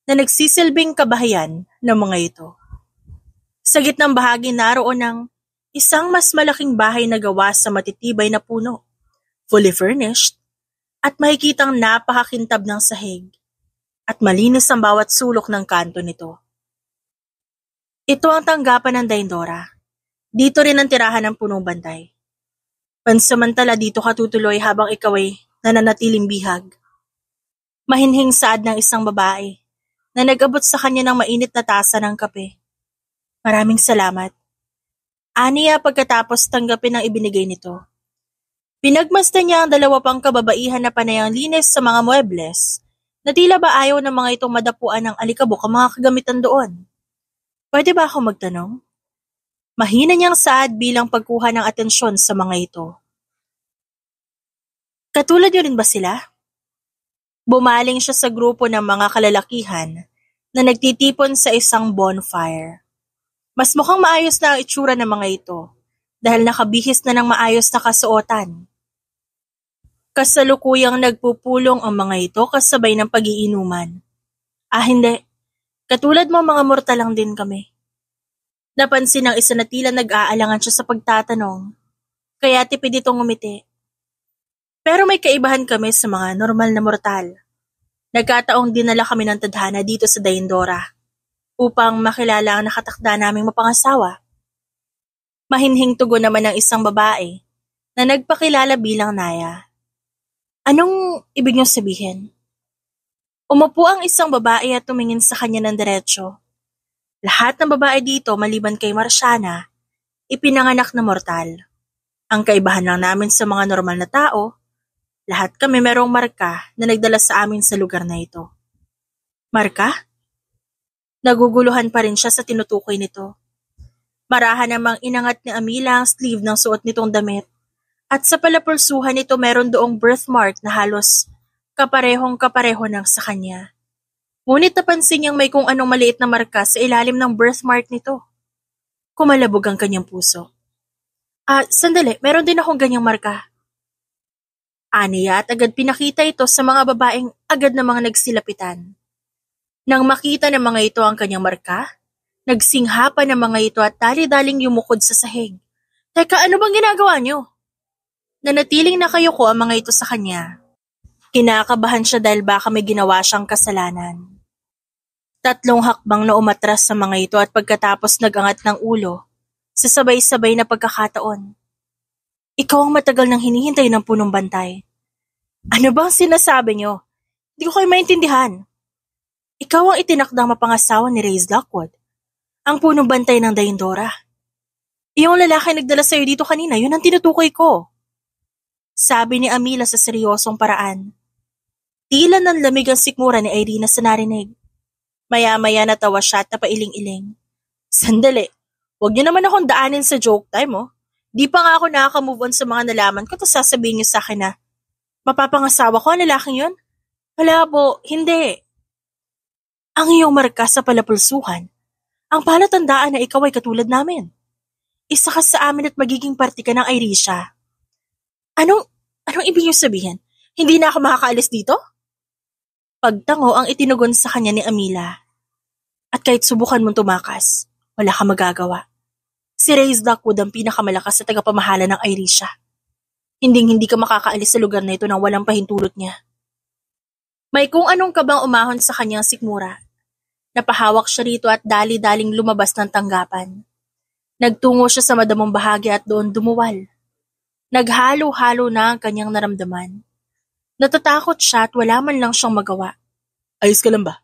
na nagsisilbing kabahayan ng mga ito. Sa gitnang bahagi naroon ng isang mas malaking bahay na gawa sa matitibay na puno, fully furnished, at makikitang napakakintab ng sahig, at malinis ang bawat sulok ng kanto nito. Ito ang tanggapan ng Daindora. Dito rin ang tirahan ng punong bantay. Pansamantala dito ka tutuloy habang ikaw ay nananatiling bihag. Mahinhing saad ng isang babae na nag-abot sa kanya ng mainit na tasa ng kape. Maraming salamat. Aniya pagkatapos tanggapin ang ibinigay nito. Pinagmasdan niya ang dalawa pang kababaihan na panayang linis sa mga muebles na tila ba ayaw ng mga itong madapuan ng alikabok ang mga kagamitan doon. Pwede ba ako magtanong? Mahina niyang saad bilang pagkuha ng atensyon sa mga ito. Katulad niyo rin ba sila? Bumaling siya sa grupo ng mga kalalakihan na nagtitipon sa isang bonfire. Mas mukhang maayos na ang itsura ng mga ito dahil nakabihis na ng maayos na kasuotan. Kasalukuyang nagpupulong ang mga ito kasabay ng pag-iinuman. Hindi. Katulad mo mga mortal lang din kami. Napansin ng isa na tila nag-aalangan siya sa pagtatanong, kaya tipid itong ngumiti. Pero may kaibahan kami sa mga normal na mortal. Nagkataong dinala kami ng tadhana dito sa Daindora upang makilala ang nakatakda naming mapangasawa. Mahinhing tugon naman ng isang babae na nagpakilala bilang Naya. Anong ibig niyo sabihin? Umupo ang isang babae at tumingin sa kanya ng diretsyo. Lahat ng babae dito maliban kay Marciana, ipinanganak na mortal. Ang kaibahan lang namin sa mga normal na tao, lahat kami merong marka na nagdala sa amin sa lugar na ito. Marka? Naguguluhan pa rin siya sa tinutukoy nito. Marahan namang inangat ni Amila ang sleeve ng suot nitong damit at sa palapulsuhan nito meron doong birthmark na halos kaparehong-kapareho ng sa kanya. Ngunit napansin niyang may kung anong maliit na marka sa ilalim ng birthmark nito. Kumalabog ang kanyang puso. Sandali, meron din akong ganyang marka. Aniya at agad pinakita ito sa mga babaeng agad na mga nagsilapitan. Nang makita ng mga ito ang kanyang marka, nagsinghapan ng mga ito at dali-daling yumukod sa sahig. Teka, ano bang ginagawa niyo? Nanatiling nakayuko ang mga ito sa kanya. Kinakabahan siya dahil baka may ginawa siyang kasalanan. 3 hakbang na umatras sa mga ito at pagkatapos nagangat ng ulo, sa sabay-sabay na pagkakataon. Ikaw ang matagal nang hinihintay ng punong bantay. Ano bang sinasabi niyo? Hindi ko kayo maintindihan. Ikaw ang itinakdang mapangasawa ni Reyes Lockwood, ang punong bantay ng Daindora. Iyong lalaki nagdala sa'yo dito kanina, yun ang tinutukoy ko. Sabi ni Amila sa seryosong paraan. Tila ng lamig ang sikmura ni Irina sa narinig. Maya-maya natawa siya at napailing-iling. Sandali, huwag niyo naman akong daanin sa joke time, oh. Di pa nga ako nakaka-move on sa mga nalaman ko, tapos sasabihin niyo sa akin na, mapapangasawa ko ang lalaking yun? Wala po, hindi. Ang iyong marka sa palapulsuhan, ang palatandaan na ikaw ay katulad namin. Isa ka sa amin at magiging parte ka ng Irisha. Anong ibig niyo sabihin? Hindi na ako makakaalis dito? Pagtango ang itinugon sa kanya ni Amila. At kahit subukan mong tumakas, wala ka magagawa. Si Reyes Lockwood ang pinakamalakas sa tagapamahala ng Irisha. Hinding-hindi ka makakaalis sa lugar na ito nang walang pahintulot niya. May kung anong kabang umahon sa kanyang sikmura. Napahawak siya rito at dali-daling lumabas ng tanggapan. Nagtungo siya sa madamong bahagi at doon dumuwal. Naghalo-halo na ang kanyang naramdaman. Natatakot siya at wala man lang siyang magawa. Ayos ka lang ba?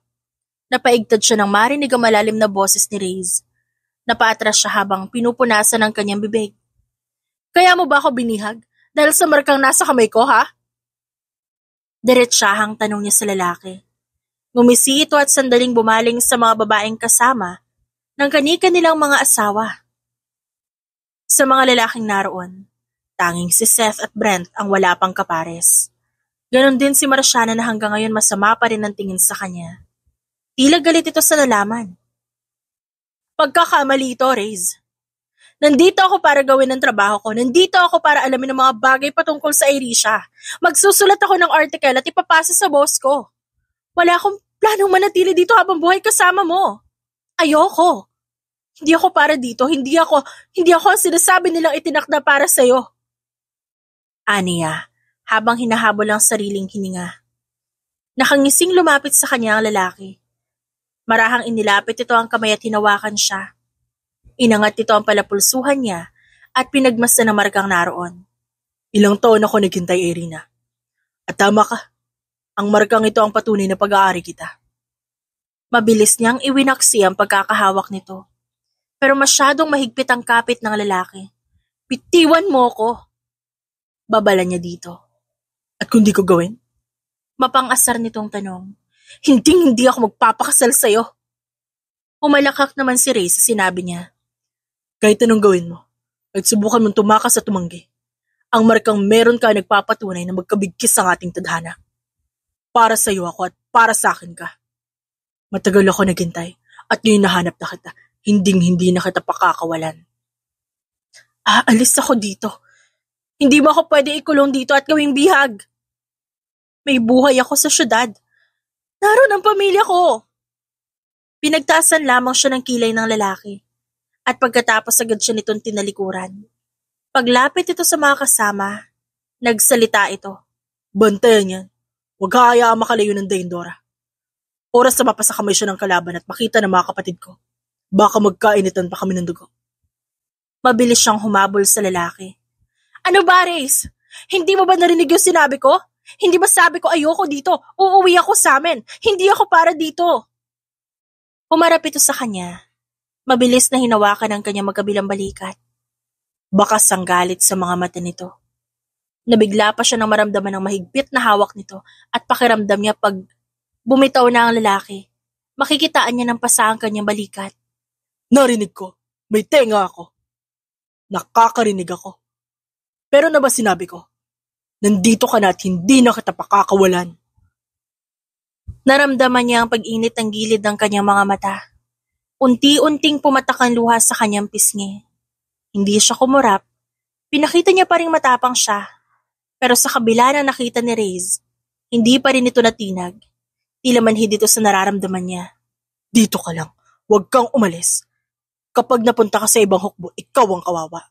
Napaigtad siya nang marinig ang malalim na boses ni Reyes. Napaatras siya habang pinupunasan ang kanyang bibig. Kaya mo ba ako binihag? Dahil sa markang nasa kamay ko, ha? Diretsahang tanong niya sa lalaki. Ngumisi ito at sandaling bumaling sa mga babaeng kasama ng kani-kanilang mga asawa. Sa mga lalaking naroon, tanging si Seth at Brent ang wala pang kapares. Ganon din si Marciana na hanggang ngayon masama pa rin ang tingin sa kanya. Tila galit ito sa nalaman. Pagkakamali ito, Reyes. Nandito ako para gawin ang trabaho ko. Nandito ako para alamin ang mga bagay patungkol sa Irisha. Magsusulat ako ng article at ipapasa sa boss ko. Wala akong planong manatili dito habang buhay kasama mo. Ayoko. Hindi ako para dito, hindi ako ang sinasabi nilang itinakda para sa'yo. Aniya, habang hinahabol ang sariling hininga. Nakangising lumapit sa kanya ang lalaki. Marahang inilapit ito ang kamay at hinawakan siya. Inangat ito ang palapulsuhan niya at pinagmasdan ng markang naroon. Ilang taon ako naghintay, Irina. At tama ka, ang markang ito ang patunay na pag-aari kita. Mabilis niyang iwinaksi ang pagkakahawak nito. Pero masyadong mahigpit ang kapit ng lalaki. Bitiwan mo ko! Babala niya dito. At kung di ko gawin? Mapang-asar nitong tanong. Hindi ako magpapakasal sa'yo. Umalakak naman si Ray sa sinabi niya. Kahit anong gawin mo, at subukan mong tumakas at tumanggi. Ang markang meron ka nagpapatunay na magkabigkis ang ating tadhana. Para sa'yo ako at para sa akin ka. Matagal ako naghintay at ngayon nahanap na kita. Hindi na kita pakakawalan. Aalis ako dito. Hindi mo ako pwede ikulong dito at gawing bihag. May buhay ako sa syudad. Naroon ang pamilya ko. Pinagtaasan lamang siya ng kilay ng lalaki. At pagkatapos agad siya nitong tinalikuran. Paglapit ito sa mga kasama, nagsalita ito. Bantayan yan. Huwag hayaang makalayo ng Daindora. Oras na mapasakamay siya ng kalaban at makita ng mga kapatid ko. Baka magkainitan pa kami ng dugo. Mabilis siyang humabol sa lalaki. Ano ba, Race? Hindi mo ba narinig yung sinabi ko? Hindi ba sabi ko ayoko dito? Uuwi ako sa amin. Hindi ako para dito. Humarap ito sa kanya. Mabilis na hinawakan ang kanyang magkabilang balikat. Bakas ang galit sa mga mata nito. Nabigla pa siya nang maramdaman ng mahigpit na hawak nito at pakiramdam niya pag bumitaw na ang lalaki. Makikitaan niya ng pasa ang kanyang balikat. Narinig ko. May tenga ako. Nakakarinig ako. Pero na ba sinabi ko? Nandito ka na at hindi na kita pakakawalan. Naramdaman niya ang pag-init ng gilid ng kanyang mga mata. Unti-unting pumatak ang luha sa kanyang pisngi. Hindi siya kumurap. Pinakita niya pa ring matapang siya. Pero sa kabila na nakita ni Reyes, hindi pa rin ito natinag. Tila manhid ito sa nararamdaman niya. Dito ka lang. Huwag kang umalis. Kapag napunta ka sa ibang hukbo, ikaw ang kawawa.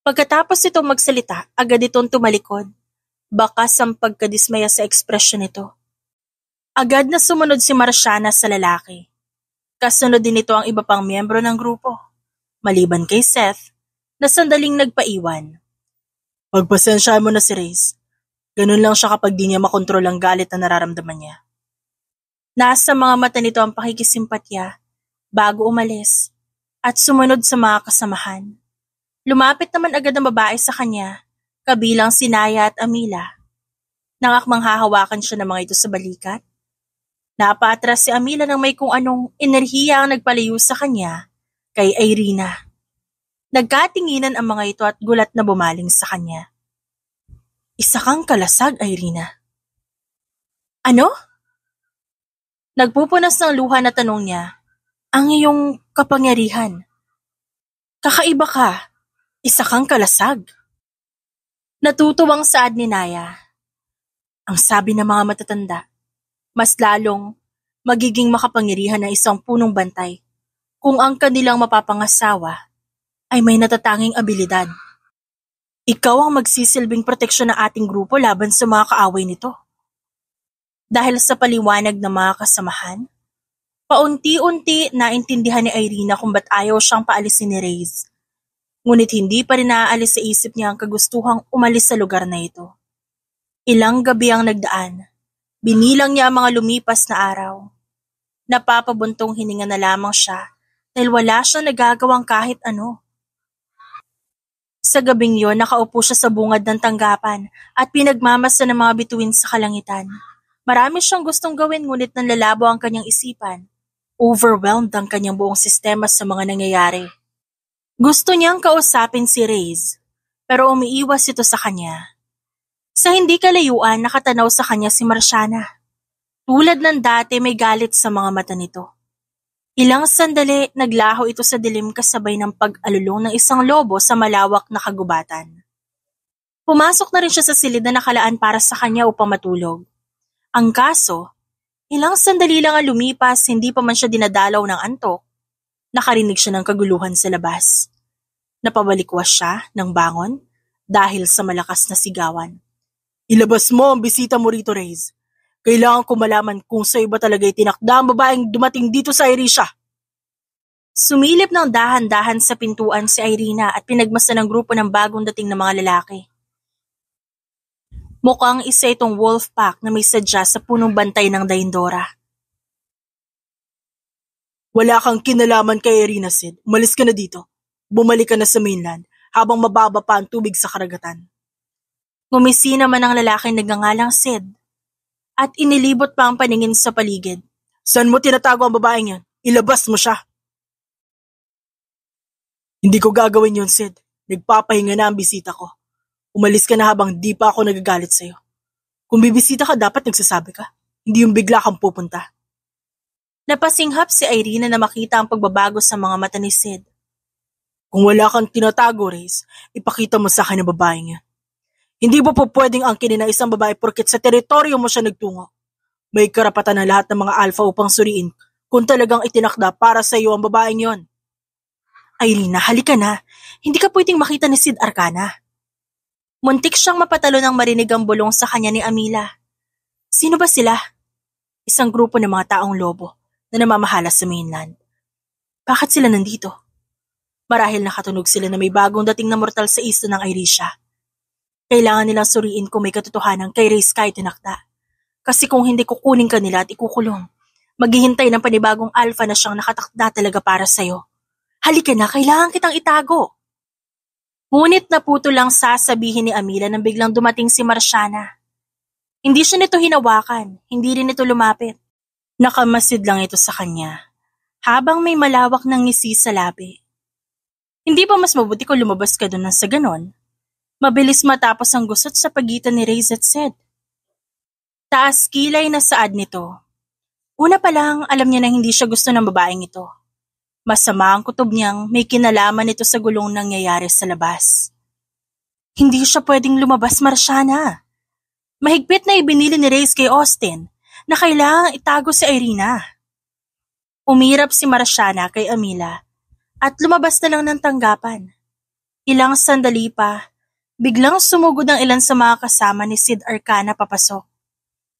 Pagkatapos itong magsalita, agad itong tumalikod. Bakas ang pagkadismaya sa ekspresyon nito. Agad na sumunod si Marciana sa lalaki. Kasunod din ito ang iba pang miyembro ng grupo. Maliban kay Seth, na sandaling nagpaiwan. Pagpasensyahan mo na si Reyes. Ganun lang siya kapag di niya makontrol ang galit na nararamdaman niya. Nasa mga mata nito ang pakikisimpatya bago umalis at sumunod sa mga kasamahan. Lumapit naman agad ang babae sa kanya, kabilang si Naya at Amila. Nangakmang hahawakan siya ng mga ito sa balikat. Napaatras si Amila nang may kung anong enerhiya ang nagpalayo sa kanya kay Irina. Nagkatinginan ang mga ito at gulat na bumaling sa kanya. Isa kang kalasag, Irina. Ano? Nagpupunas ng luha na tanong niya. Ang iyong kapangyarihan. Kakaiba ka. Isa kang kalasag. Natutuwang saad ni Naya. Ang sabi ng mga matatanda, mas lalong magiging makapangyarihan ng isang punong bantay kung ang kanilang mapapangasawa ay may natatanging abilidad. Ikaw ang magsisilbing proteksyon ng ating grupo laban sa mga kaaway nito. Dahil sa paliwanag ng mga kasamahan, paunti-unti naintindihan ni Irina kung ba't ayaw siyang paalisin ni Reyes. Ngunit hindi pa rin naaalis sa isip niya ang kagustuhang umalis sa lugar na ito. Ilang gabi ang nagdaan. Binilang niya ang mga lumipas na araw. Napapabuntong hininga na lamang siya dahil wala siyang nagagawang kahit ano. Sa gabing yon, nakaupo siya sa bungad ng tanggapan at pinagmamasa ng mga bituin sa kalangitan. Marami siyang gustong gawin ngunit nanlalabo ang kanyang isipan. Overwhelmed ang kanyang buong sistema sa mga nangyayari. Gusto niyang kausapin si Reyes, pero umiiwas ito sa kanya. Sa hindi kalayuan, nakatanaw sa kanya si Marciana. Tulad ng dati, may galit sa mga mata nito. Ilang sandali, naglaho ito sa dilim kasabay ng pag-alulong ng isang lobo sa malawak na kagubatan. Pumasok na rin siya sa silid na nakalaan para sa kanya upang matulog. Ang kaso, ilang sandali lang ang lumipas, hindi pa man siya dinadalaw ng antok. Nakarinig siya ng kaguluhan sa labas. Napabalikwas siya ng bangon dahil sa malakas na sigawan. Ilabas mo ang bisita mo rito, Reyes. Kailangan ko malaman kung sa'yo ba talaga itinakda ang babaeng dumating dito sa Irisha. Sumilip ng dahan-dahan sa pintuan si Irina at pinagmasdan ng grupo ng bagong dating na mga lalaki. Mukhang isa itong wolf pack na may sadya sa punong bantay ng Daindora. Wala kang kinalaman kay Irina, Sid. Umalis ka na dito. Bumalik ka na sa mainland habang mababa pa ang tubig sa karagatan. Ngumisi naman ang lalaking nagngangalang Sid at inilibot pa ang paningin sa paligid. Saan mo tinatago ang babaeng yan? Ilabas mo siya. Hindi ko gagawin yun, Sid. Nagpapahinga na ang bisita ko. Umalis ka na habang di pa ako nagagalit sa'yo. Kung bibisita ka, dapat nagsasabi ka. Hindi yung bigla kang pupunta. Napasinghap si Irina na makita ang pagbabago sa mga mata ni Sid. Kung wala kang tinatago, Reyes, ipakita mo sa akin ang babaeng yan. Hindi mo po pwedeng angkinin ng isang babae porket sa teritoryo mo siya nagtungo. May karapatan na lahat ng mga alpha upang suriin kung talagang itinakda para sa iyo ang babaeng yon. Irina, halika na. Hindi ka pwedeng makita ni Sid Arcana. Muntik siyang mapatalo nang marinig ang bulong sa kanya ni Amila. Sino ba sila? Isang grupo ng mga taong lobo na namamahala sa mainland. Bakit sila nandito? Marahil nakatunog sila na may bagong dating na mortal sa isla ng Irisha. Kailangan nilang suriin kung may katotohanan kay Reyes kahit tinakda. Kasi kung hindi kukunin ka nila at ikukulong, maghihintay ng panibagong alpha na siyang nakatakda talaga para sa'yo. Halika na, kailangan kitang itago. Ngunit naputo lang sasabihin ni Amila nang biglang dumating si Marciana. Hindi siya nito hinawakan, hindi rin ito lumapit. Nakamasid lang ito sa kanya, habang may malawak ng ngisi sa labi. Hindi ba mas mabuti kung lumabas ka doon sa ganon? Mabilis matapos ang gusot sa pagitan ni Reyes at Sid. Taas kilay na saad nito. Una pa lang, alam niya na hindi siya gusto ng babaeng ito. Masama ang kutob niyang may kinalaman ito sa gulong nangyayari sa labas. Hindi siya pwedeng lumabas, Marciana. Mahigpit na ibinili ni Reyes kay Austin na kailangang itago si Irina. Umirap si Marciana kay Amila at lumabas na lang ng tanggapan. Ilang sandali pa, biglang sumugod ang ilan sa mga kasama ni Sid Arcana papasok.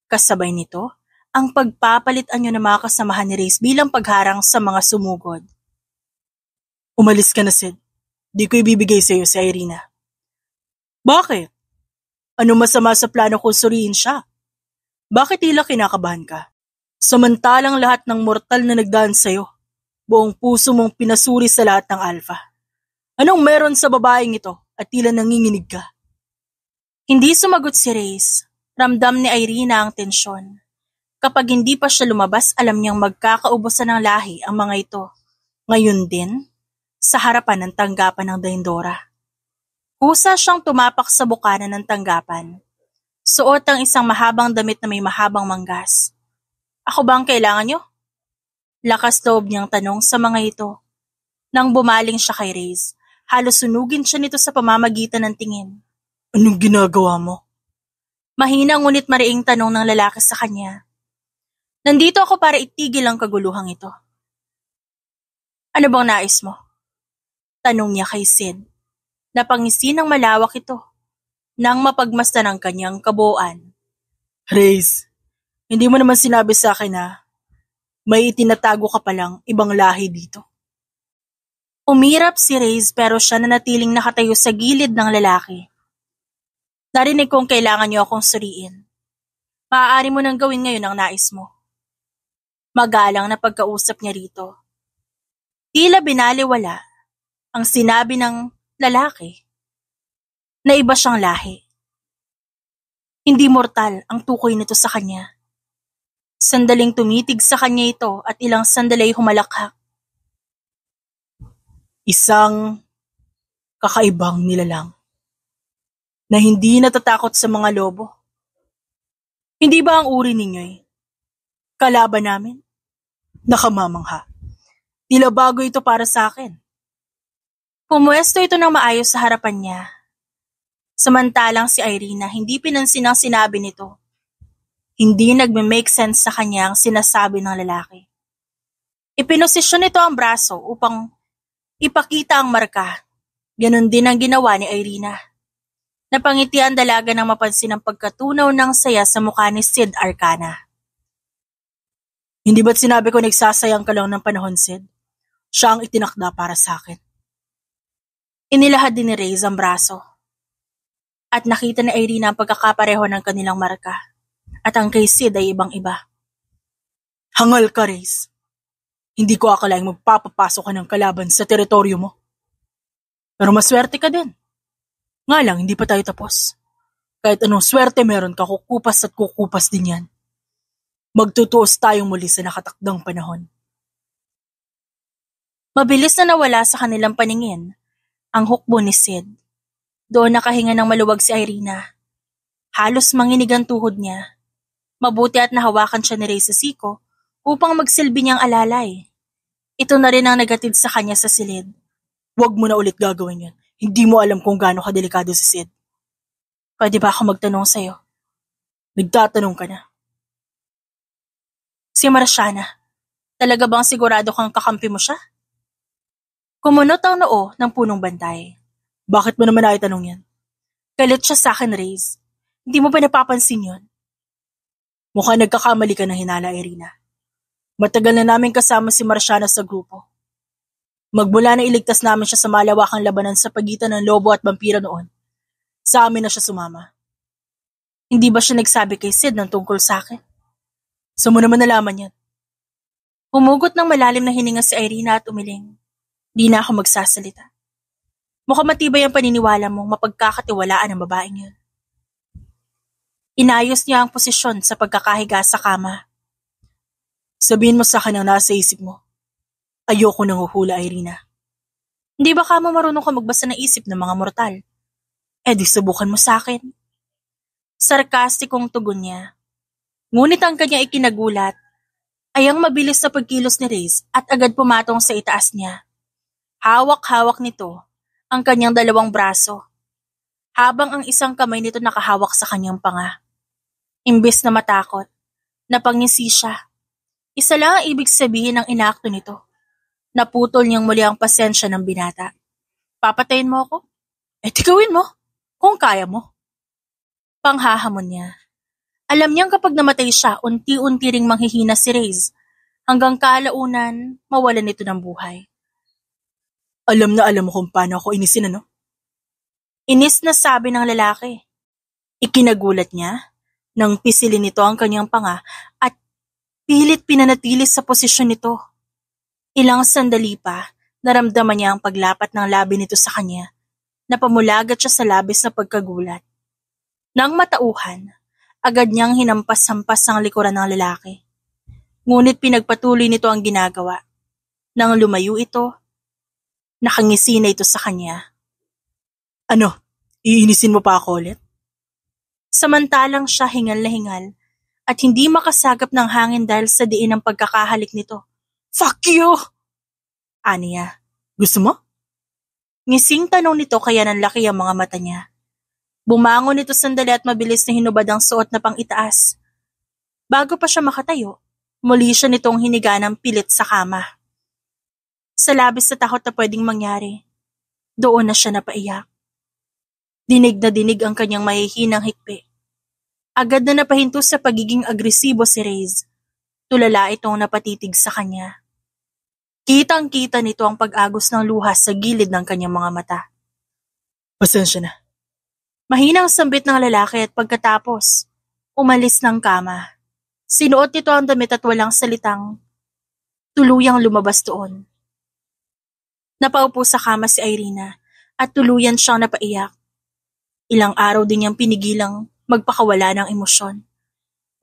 Kasabay nito, ang pagpapalit-anyo ng mga kasamahan ni Reyes bilang pagharang sa mga sumugod. Umalis ka na, Sid. Di ko ibibigay sa iyo si Irina. Bakit? Ano masama sa plano kung suriin siya? Bakit tila kinakabahan ka? Samantalang lahat ng mortal na nagdaan sa iyo, buong puso mong pinasuri sa lahat ng alpha. Anong meron sa babaeng ito at tila nanginginig ka? Hindi sumagot si Reyes. Ramdam ni Irina ang tensyon. Kapag hindi pa siya lumabas, alam niyang magkakaubusan ng lahi ang mga ito. Ngayon din, sa harapan ng tanggapan ng Daindora. Kusa siyang tumapak sa bukana ng tanggapan. Suot ang isang mahabang damit na may mahabang manggas. Ako ba ang kailangan niyo? Lakas loob niyang tanong sa mga ito. Nang bumaling siya kay Reyes, halos sunugin siya nito sa pamamagitan ng tingin. Anong ginagawa mo? Mahina ngunit mariing tanong ng lalaki sa kanya. Nandito ako para itigil ang kaguluhang ito. Ano bang nais mo? Tanong niya kay Sid. Napangisi ng malawak ito nang mapagmasdan ang kanyang kabuuan. Reyes, hindi mo naman sinabi sa akin na may itinatago ka palang ibang lahi dito. Umirap si Reyes pero siya nanatiling nakatayo sa gilid ng lalaki. Narinig kong kailangan niyo akong suriin. Maaari mo nang gawin ngayon ang nais mo. Magalang na pagkausap niya rito. Tila binaliwala ang sinabi ng lalaki na iba siyang lahi. Hindi mortal ang tukoy nito sa kanya. Sandaling tumitig sa kanya ito at ilang sandali humalakhak. Isang kakaibang nilalang na hindi natatakot sa mga lobo. Hindi ba ang uri ninyo'y kalaban namin? Nakamamangha. Tila bago ito para sa akin. Pumuesto ito ng maayos sa harapan niya. Samantalang si Irina hindi pinansin ang sinabi nito. Hindi nagme-make sense sa kanya ang sinasabi ng lalaki. Ipinosisyon nito ang braso upang ipakita ang marka. Ganon din ang ginawa ni Irina. Napangiti ang dalaga nang mapansin ang pagkatunaw ng saya sa mukha ni Sid Arcana. Hindi ba't sinabi ko nagsasayang ka lang ng panahon, Sid? Siya ang itinakda para sa akin. Inilahad din ni Reyes ang braso. At nakita ni Irina ang pagkakapareho ng kanilang marka. At ang kay Sid ay ibang-iba. Hangal ka, Reyes. Hindi ko akalaing magpapapasok ka ng kalaban sa teritoryo mo. Pero maswerte ka din. Nga lang, hindi pa tayo tapos. Kahit anong swerte meron ka, kukupas at kukupas din yan. Magtutuos tayong muli sa nakatakdang panahon. Mabilis na nawala sa kanilang paningin ang hukbo ni Sid. Doon nakahinga ng maluwag si Irina. Halos manginig ang tuhod niya. Mabuti at nahawakan siya ni Ray sa siko upang magsilbi niyang alalay. Ito na rin ang nagatid sa kanya sa silid. Huwag mo na ulit gagawin yan. Hindi mo alam kung gaano kadelikado si Sid. Pwede ba ako magtanong sa'yo? Nagtatanong ka na. Si Marciana, talaga bang sigurado kang kakampi mo siya? Kumunot ang noo ng punong bantay. Bakit mo naman naitanong yan? Galit siya sa akin, Reyes. Hindi mo ba napapansin yun? Mukhang nagkakamali ka ng hinala, Irina. Matagal na namin kasama si Marciana sa grupo. Magmula na iligtas namin siya sa malawakang labanan sa pagitan ng lobo at vampira noon, sa amin na siya sumama. Hindi ba siya nagsabi kay Sid ng tungkol sa akin? Saan mo naman nalaman yan? Humugot ng malalim na hininga si Irina at umiling. Di na ako magsasalita. Mukhang matibay ang paniniwala mong mapagkakatiwalaan ang babaeng yun. Inayos niya ang posisyon sa pagkakahiga sa kama. Sabihin mo sa akin ang nasa isip mo. Ayoko nang uhula, Irina. Hindi ba kamo marunong ka magbasa ng isip ng mga mortal? Di subukan mo sa akin. Sarkastikong tugon niya. Ngunit ang kanya ikinagulat ay ang mabilis na pagkilos ni Reyes at agad pumatong sa itaas niya. Hawak-hawak nito ang kanyang dalawang braso, habang ang isang kamay nito nakahawak sa kanyang panga. Imbes na matakot, napangisi siya. Isa lang ang ibig sabihin ng inakto nito. Naputol niyang muli ang pasensya ng binata. Papatayin mo ako? Di gawin mo, kung kaya mo. Panghahamon niya. Alam niyang kapag namatay siya, unti-unti ring manghihina si Reyes, hanggang kalaunan mawalan nito ng buhay. Alam na alam mo kung paano ako inisin, ano? Inis na sabi ng lalaki. Ikinagulat niya nang pisilin nito ang kanyang panga at pilit pinanatili sa posisyon nito. Ilang sandali pa, naramdaman niya ang paglapat ng labi nito sa kanya. Napamulagat siya sa labis na pagkagulat. Nang matauhan, agad niyang hinampas-hampas ang likuran ng lalaki. Ngunit pinagpatuloy nito ang ginagawa. Nang lumayo ito, nakangisi na ito sa kanya. Ano, iinisin mo pa ako ulit? Samantalang siya hingal na hingal at hindi makasagap ng hangin dahil sa diin ng pagkakahalik nito. Fuck you! Aniya. Gusto mo? Ngising tanong nito kaya nanlaki ang mga mata niya. Bumangon ito sandali at mabilis na hinubad ang suot na pang-itaas. Bago pa siya makatayo, muli siya nitong hiniga ng pilit sa kama. Sa labis na takot na pwedeng mangyari, doon na siya napaiyak. Dinig na dinig ang kanyang mahihinang hikbi. Agad na napahinto sa pagiging agresibo si Reyes. Tulala itong napatitig sa kanya. Kitang-kita nito ang pag-agos ng luha sa gilid ng kanyang mga mata. Pasensya na. Mahinang sambit ng lalaki at pagkatapos, umalis ng kama. Sinuot nito ang damit at walang salitang tuluyang lumabas doon. Napaupo sa kama si Irina at tuluyan siyang napaiyak. Ilang araw din niyang pinigilang magpakawala ng emosyon.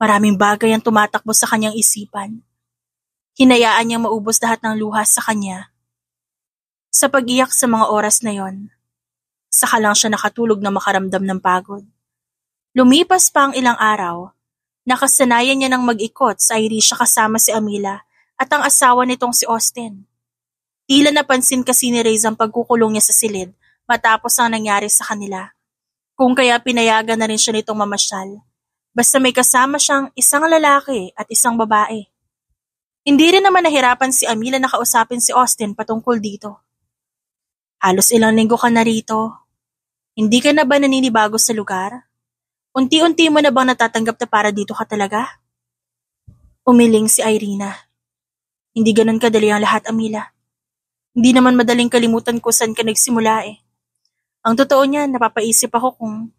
Maraming bagay ang tumatakbo sa kanyang isipan. Hinayaan niyang maubos lahat ng luha sa kanya. Sa pag-iyak sa mga oras na yon, saka lang siya nakatulog na makaramdam ng pagod. Lumipas pa ang ilang araw, nakasanayan niya ng mag-ikot sa Irisha kasama si Amila at ang asawa nitong si Austin. Tila napansin kasi ni Reyes ang pagkukulong niya sa silid matapos ang nangyari sa kanila. Kung kaya pinayagan na rin siya nitong mamasyal, basta may kasama siyang isang lalaki at isang babae. Hindi rin naman nahirapan si Amila na kausapin si Austin patungkol dito. Halos ilang linggo ka na rito. Hindi ka na ba naninibago sa lugar? Unti-unti mo na bang natatanggap na para dito ka talaga? Umiling si Irina. Hindi ganun kadali ang lahat, Amila. Hindi naman madaling kalimutan ko saan ka nagsimula eh. Ang totoo niyan, napapaisip ako kung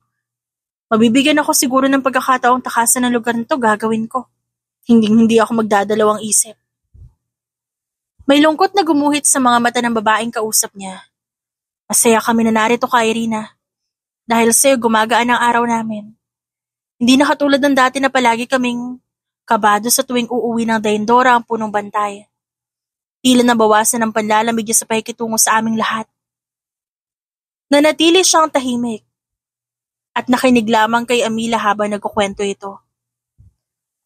mabibigyan ako siguro ng pagkakataong takasan ng lugar nito, gagawin ko. Hindi ako magdadalawang isip. May lungkot na gumuhit sa mga mata ng babaeng kausap niya. Masaya kami na narito ka, Irina. Dahil sa'yo gumagaan ang araw namin. Hindi na katulad ng dati na palagi kaming kabado sa tuwing uuwi ng Daindora ang punong bantay. Tila nabawasan ang panlalamig niya sa pakikitungo sa aming lahat. Nanatili siyang tahimik at nakinig lamang kay Amila habang nagkukwento ito.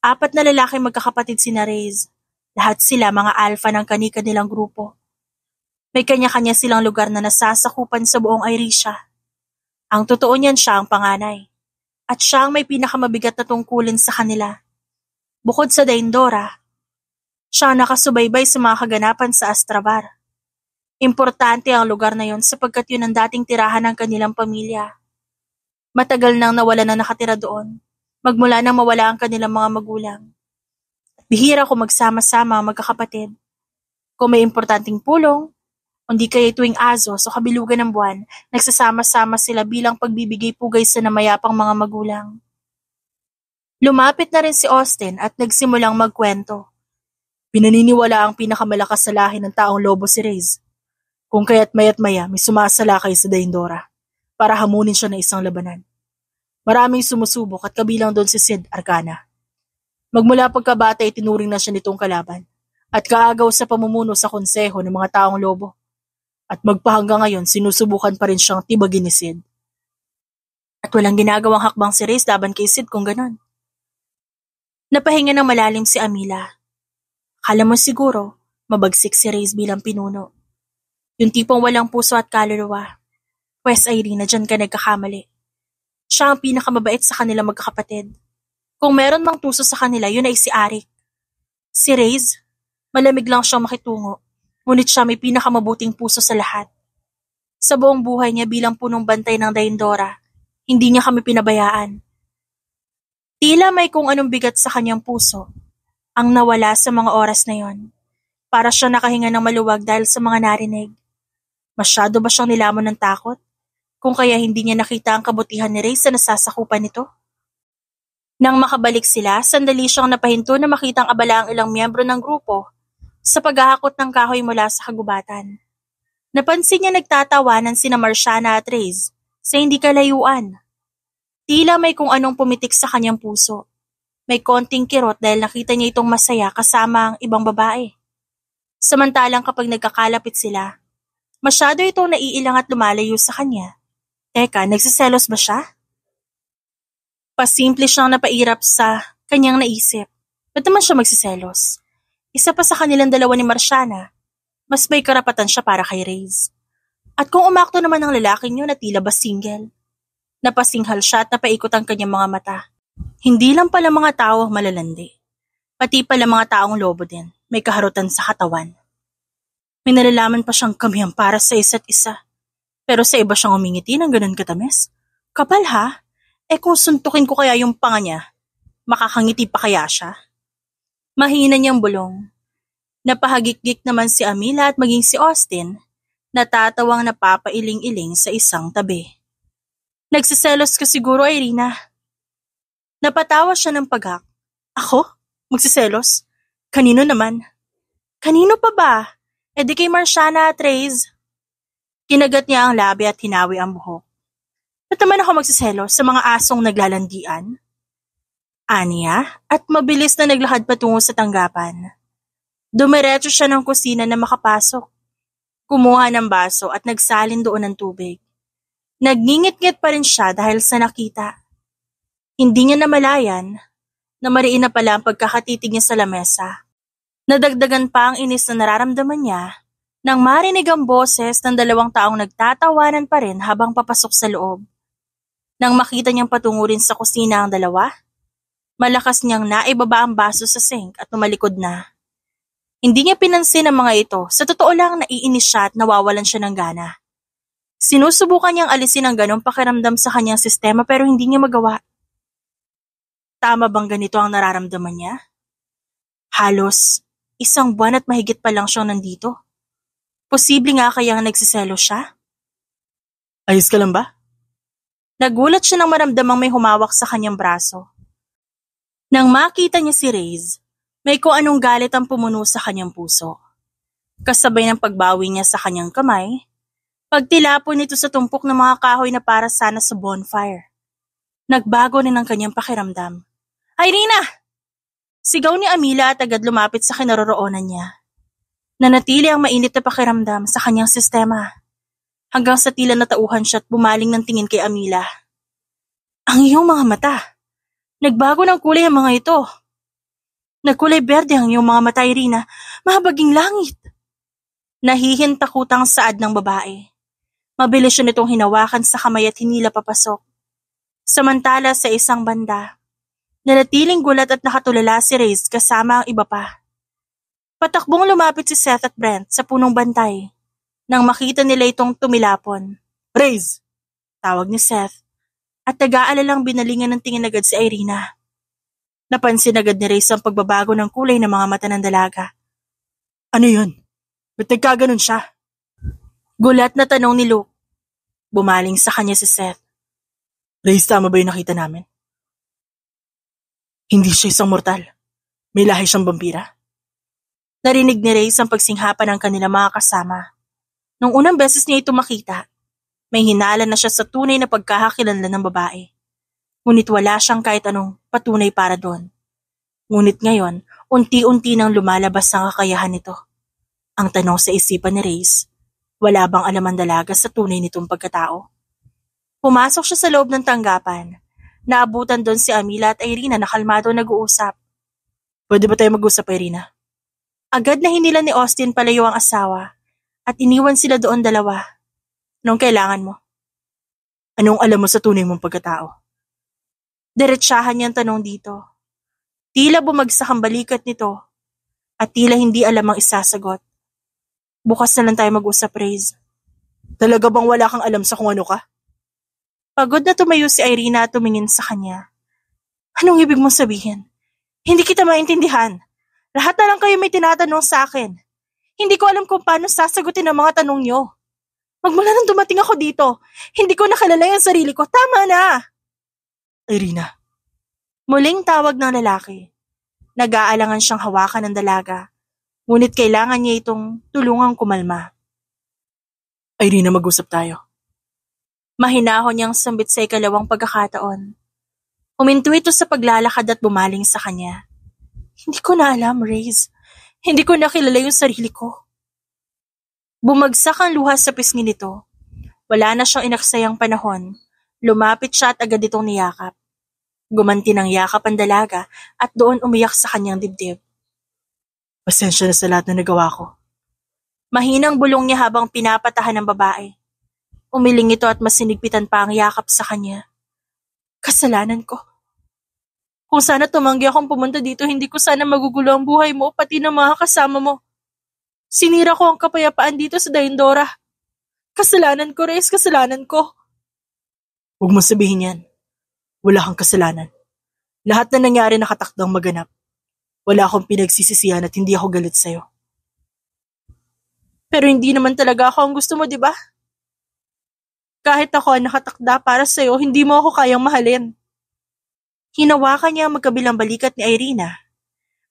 4 na lalaki magkakapatid sina Reyes. Lahat sila mga alpha ng kani-kanilang grupo. May kanya-kanya silang lugar na nasasakupan sa buong Irisha. Ang totoo niyan, siya ang panganay. At siya ang may pinakamabigat na tungkulin sa kanila. Bukod sa Daindora, siya ang nakasubaybay sa mga kaganapan sa Astravar. Importante ang lugar na yon sapagkat yun ang dating tirahan ng kanilang pamilya. Matagal nang nawala na nakatira doon, magmula nang mawala ang kanilang mga magulang. Bihira kung magsama-sama ang magkakapatid. Kung may importanteng pulong, hindi kaya tuwing Azos o kabilugan ng buwan, nagsasama-sama sila bilang pagbibigay pugay sa namayapang mga magulang. Lumapit na rin si Austin at nagsimulang magkwento. Pinaniniwala ang pinakamalakas sa lahi ng taong lobo si Reyes. Kung kaya't maya't maya may sumasalakay sa Daindora para hamunin siya ng isang labanan. Maraming sumusubok at kabilang doon si Sid Arcana. Magmula pagkabata ay tinuring na siya nitong kalaban at kaagaw sa pamumuno sa konseho ng mga taong lobo. At magpahanggang ngayon sinusubukan pa rin siyang tibagin ni Sid. At walang ginagawang hakbang si Reyes laban kay Sid kung ganon. Napahinga ng malalim si Amila. Akala mo siguro, mabagsik si Reyes bilang pinuno. Yung tipong walang puso at kaluluwa. Pwes Irina, dyan ka nagkakamali. Siya ang pinakamabait sa kanila magkakapatid. Kung meron mang puso sa kanila, yun ay si Arik. Si Reyes, malamig lang siyang makitungo. Ngunit siya may pinakamabuting puso sa lahat. Sa buong buhay niya bilang punong bantay ng Daindora, hindi niya kami pinabayaan. Tila may kung anong bigat sa kanyang puso ang nawala sa mga oras na yon. Para siya nakahinga ng maluwag dahil sa mga narinig. Masyado ba siyang nilamon ng takot? Kung kaya hindi niya nakita ang kabutihan ni Reyes sa nasasakupan nito? Nang makabalik sila, sandali siyang napahinto na makitang abala ang ilang miyembro ng grupo sa paghahakot ng kahoy mula sa kagubatan. Napansin niya nagtatawanan sina Marciana at Reyes sa hindi kalayuan. Tila may kung anong pumitik sa kanyang puso. May konting kirot dahil nakita niya itong masaya kasama ang ibang babae. Samantalang kapag nagkakalapit sila, masyado itong naiilang at lumalayo sa kanya. Teka, nagsiselos ba siya? Pasimple siyang napairap sa kanyang naisip. Ba't naman siya magsiselos? Isa pa sa kanilang dalawa ni Marciana, mas may karapatan siya para kay Reyes. At kung umakto naman ang lalaking yun na tila ba single, napasinghal siya at napaikot ang kanyang mga mata. Hindi lang pala mga tao ang malalandi, pati pala mga taong lobo din, may kaharutan sa katawan. May nalalaman pa siyang kamihan para sa isa't isa, pero sa iba siyang umingiti ng ganun katamis. Kapal ha? Kung suntukin ko kaya yung panga niya, makakangiti pa kaya siya? Mahina niyang bulong. Napahagik-gik naman si Amila at maging si Austin, natatawang napapailing-iling sa isang tabi. Nagsiselos ka siguro, Irina. Napatawa siya ng pagak. Ako? Magsiselos? Kanino naman? Kanino pa ba? Di kay Marciana at Reyes. Kinagat niya ang labi at hinawi ang buhok. Ba't naman ako magsiselos sa mga asong naglalandian? Aniya, at mabilis na naglakad patungo sa tanggapan. Dumiretso siya ng kusina na makapasok. Kumuha ng baso at nagsalin doon ng tubig. Nagngingit-ngit pa rin siya dahil sa nakita. Hindi niya namalayan na mariin na pala ang pagkakatitig niya sa lamesa. Nadagdagan pa ang inis na nararamdaman niya nang marinig ang boses ng 2 taong nagtatawanan pa rin habang papasok sa loob. Nang makita niyang patungo rin sa kusina ang 2, malakas niyang naibaba ang baso sa sink at tumalikod na. Hindi niya pinansin ang mga ito. Sa totoo lang, naiinis siya at nawawalan siya ng gana. Sinusubukan niyang alisin ang ganong pakiramdam sa kanyang sistema pero hindi niya magawa. Tama bang ganito ang nararamdaman niya? Halos 1 buwan at mahigit pa lang siyang nandito. Posible nga kayang nagsiselo siya? Ayos ka lang ba? Nagulat siya nang maramdamang may humawak sa kanyang braso. Nang makita niya si Reyes, may kung anong galit ang pumuno sa kanyang puso. Kasabay ng pagbawi niya sa kanyang kamay, pagtilapon nito sa tumpok ng mga kahoy na para sana sa bonfire. Nagbago rin ang kanyang pakiramdam. Irina! Sigaw ni Amila at agad lumapit sa kinaroroonan niya. Nanatili ang mainit na pakiramdam sa kanyang sistema. Hanggang sa tila natauhan siya at bumaling ng tingin kay Amila. Ang iyong mga mata. Nagbago ng kulay ang mga ito. Nagkulay berde ang iyong mga mata, Irina. Mahabaging langit. Nahihintakutang saad ng babae. Mabilis siya nitong hinawakan sa kamay at hinila papasok. Samantala sa isang banda, nanatiling gulat at nakatulala si Reyes kasama ang iba pa. Patakbong lumapit si Seth at Brent sa punong bantay. Nang makita nila itong tumilapon. Reyes! Tawag ni Seth. At nag-aalalang binalingan ng tingin agad si Irina. Napansin agad ni Reyes ang pagbabago ng kulay ng mga mata ng dalaga. Ano yun? Ba't nagkaganon siya? Gulat na tanong ni Luke. Bumaling sa kanya si Seth. Reyes, tama ba yung nakita namin? Hindi siya isang mortal. May lahi siyang vampira. Narinig ni Reyes ang pagsinghapan ng kanilang mga kasama. Nung unang beses niya ito makita, may hinala na siya sa tunay na pagkakakilanlan ng babae. Ngunit wala siyang kahit anong patunay para doon. Ngunit ngayon, unti-unti nang lumalabas ang kakayahan nito. Ang tanong sa isipan ni Reyes, wala bang alam ang dalaga sa tunay nitong pagkatao? Pumasok siya sa loob ng tanggapan. Naabutan doon si Amila at Irina na kalmado nag-uusap. Pwede ba tayo mag-usap, Irina? Agad na hinila ni Austin palayo ang asawa at iniwan sila doon dalawa. Anong kailangan mo? Anong alam mo sa tunay mong pagkatao? Diretsahan niyang tanong dito. Tila bumagsak ang balikat nito at tila hindi alam ang isasagot. Bukas na lang tayo mag-usap, Reyes. Talaga bang wala kang alam sa kung ano ka? Pagod na tumayo si Irina at tumingin sa kanya. Anong ibig mong sabihin? Hindi kita maintindihan. Lahat na lang kayo may tinatanong sa akin. Hindi ko alam kung paano sasagutin ang mga tanong niyo. Magmula nang dumating ako dito, hindi ko nakalala ang sarili ko. Tama na! Irina. Muling tawag ng lalaki. Nag-aalangan siyang hawakan ng dalaga. Ngunit kailangan niya itong tulungang kumalma. Irina, mag-usap tayo. Mahinahon niyang sambit sa ikalawang pagkakataon. Huminto ito sa paglalakad at bumaling sa kanya. Hindi ko na alam, Reyes. Hindi ko nakilala yung sarili ko. Bumagsak ang luha sa pisngi nito. Wala na siyang inaksayang panahon. Lumapit siya at agad itong niyakap. Gumanti ng yakap ang dalaga at doon umiyak sa kanyang dibdib. Pasensya na sa lahat na nagawa ko. Mahinang bulong niya habang pinapatahan ng babae. Umiling ito at masinigpitan pa ang yakap sa kanya. Kasalanan ko. Kung sana tumanggi akong pumunta dito, hindi ko sana magugulo ang buhay mo pati ng mga kasama mo. Sinira ko ang kapayapaan dito sa Daindora. Kasalanan ko, Reyes, kasalanan ko. Huwag mo sabihin yan. Wala kang kasalanan. Lahat na nangyari nakatakdang maganap. Wala akong pinagsisisihan at hindi ako galit sa'yo. Pero hindi naman talaga ako ang gusto mo, di ba? Kahit ako ang nakatakda para sa'yo, hindi mo ako kayang mahalin. Hinawakan niya ang magkabilang balikat ni Irina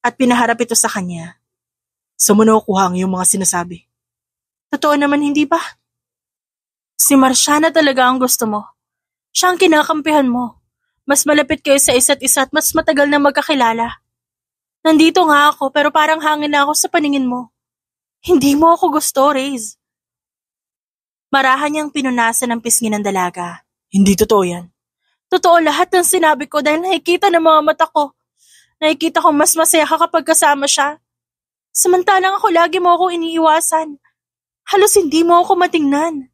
at pinaharap ito sa kanya. Sa mo nakukuha ang iyong mga sinasabi? Totoo naman, hindi ba? Si Marciana talaga ang gusto mo. Siya ang kinakampihan mo. Mas malapit kayo sa isa't isa at mas matagal na magkakilala. Nandito nga ako pero parang hangin na ako sa paningin mo. Hindi mo ako gusto, Reyes. Marahan niyang pinunasan ng pisngi ng dalaga. Hindi totoo yan. Totoo lahat ng sinabi ko dahil nakikita ng mga mata ko. Nakikita kong mas masaya ka kapag kasama siya. Samantalang ako lagi mo ako iniiwasan. Halos hindi mo ako matingnan.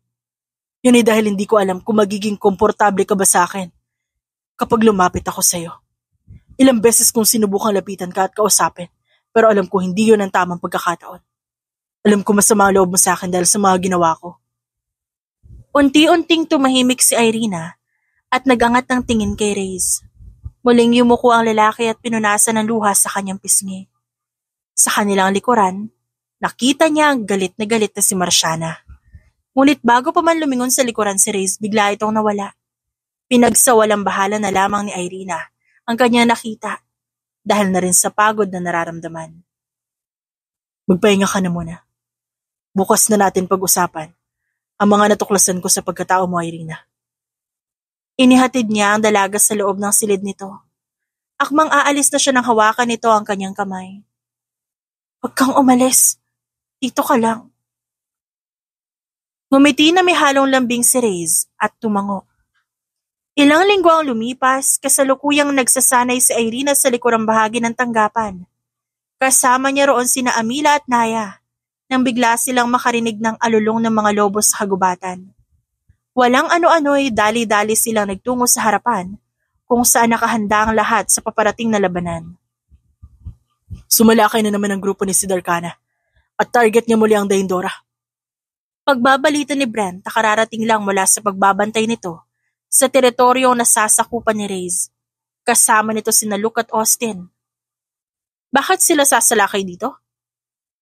Yun ay dahil hindi ko alam kung magiging komportable ka ba sa akin kapag lumapit ako sa'yo. Ilang beses kong sinubukang lapitan ka at kausapin, Pero alam ko hindi yun ang tamang pagkakataon. Alam ko masama ang loob mo sa akin dahil sa mga ginawa ko. Unti-unting tumahimik si Irina at nagangat ng tingin kay Reyes. Muling yumuko ang lalaki at pinunasan ng luha sa kanyang pisngi. Sa kanilang likuran, nakita niya ang galit na si Marciana. Ngunit bago pa man lumingon sa likuran si Reyes, bigla itong nawala. Pinagsawalang bahala na lamang ni Irina ang kanyang nakita dahil na rin sa pagod na nararamdaman. Magpahinga ka na muna. Bukas na natin pag-usapan ang mga natuklasan ko sa pagkatao mo, Irina. Inihatid niya ang dalaga sa loob ng silid nito. Akmang aalis na siya nang hawakan nito ang kanyang kamay. Huwag kang umalis. Dito ka lang. Ngumiti na may halong lambing si Reyes at tumango. Ilang linggo ang lumipas, kasalukuyang nagsasanay si Irina sa likurang bahagi ng tanggapan. Kasama niya roon sina Amila at Naya, nang bigla silang makarinig ng alulong ng mga lobo sa kagubatan. Walang ano-ano'y dali-dali silang nagtungo sa harapan, kung saan nakahanda ang lahat sa paparating na labanan. Sumalakay na naman ang grupo ni Sid Arcana, at target niya muli ang Dayndora. Pagbabalita ni Brent, nakararating lang mula sa pagbabantay nito sa teritoryo na sasakupan ni Reyes. Kasama nito sina Luke at Austin. Bakit sila sasalakay dito?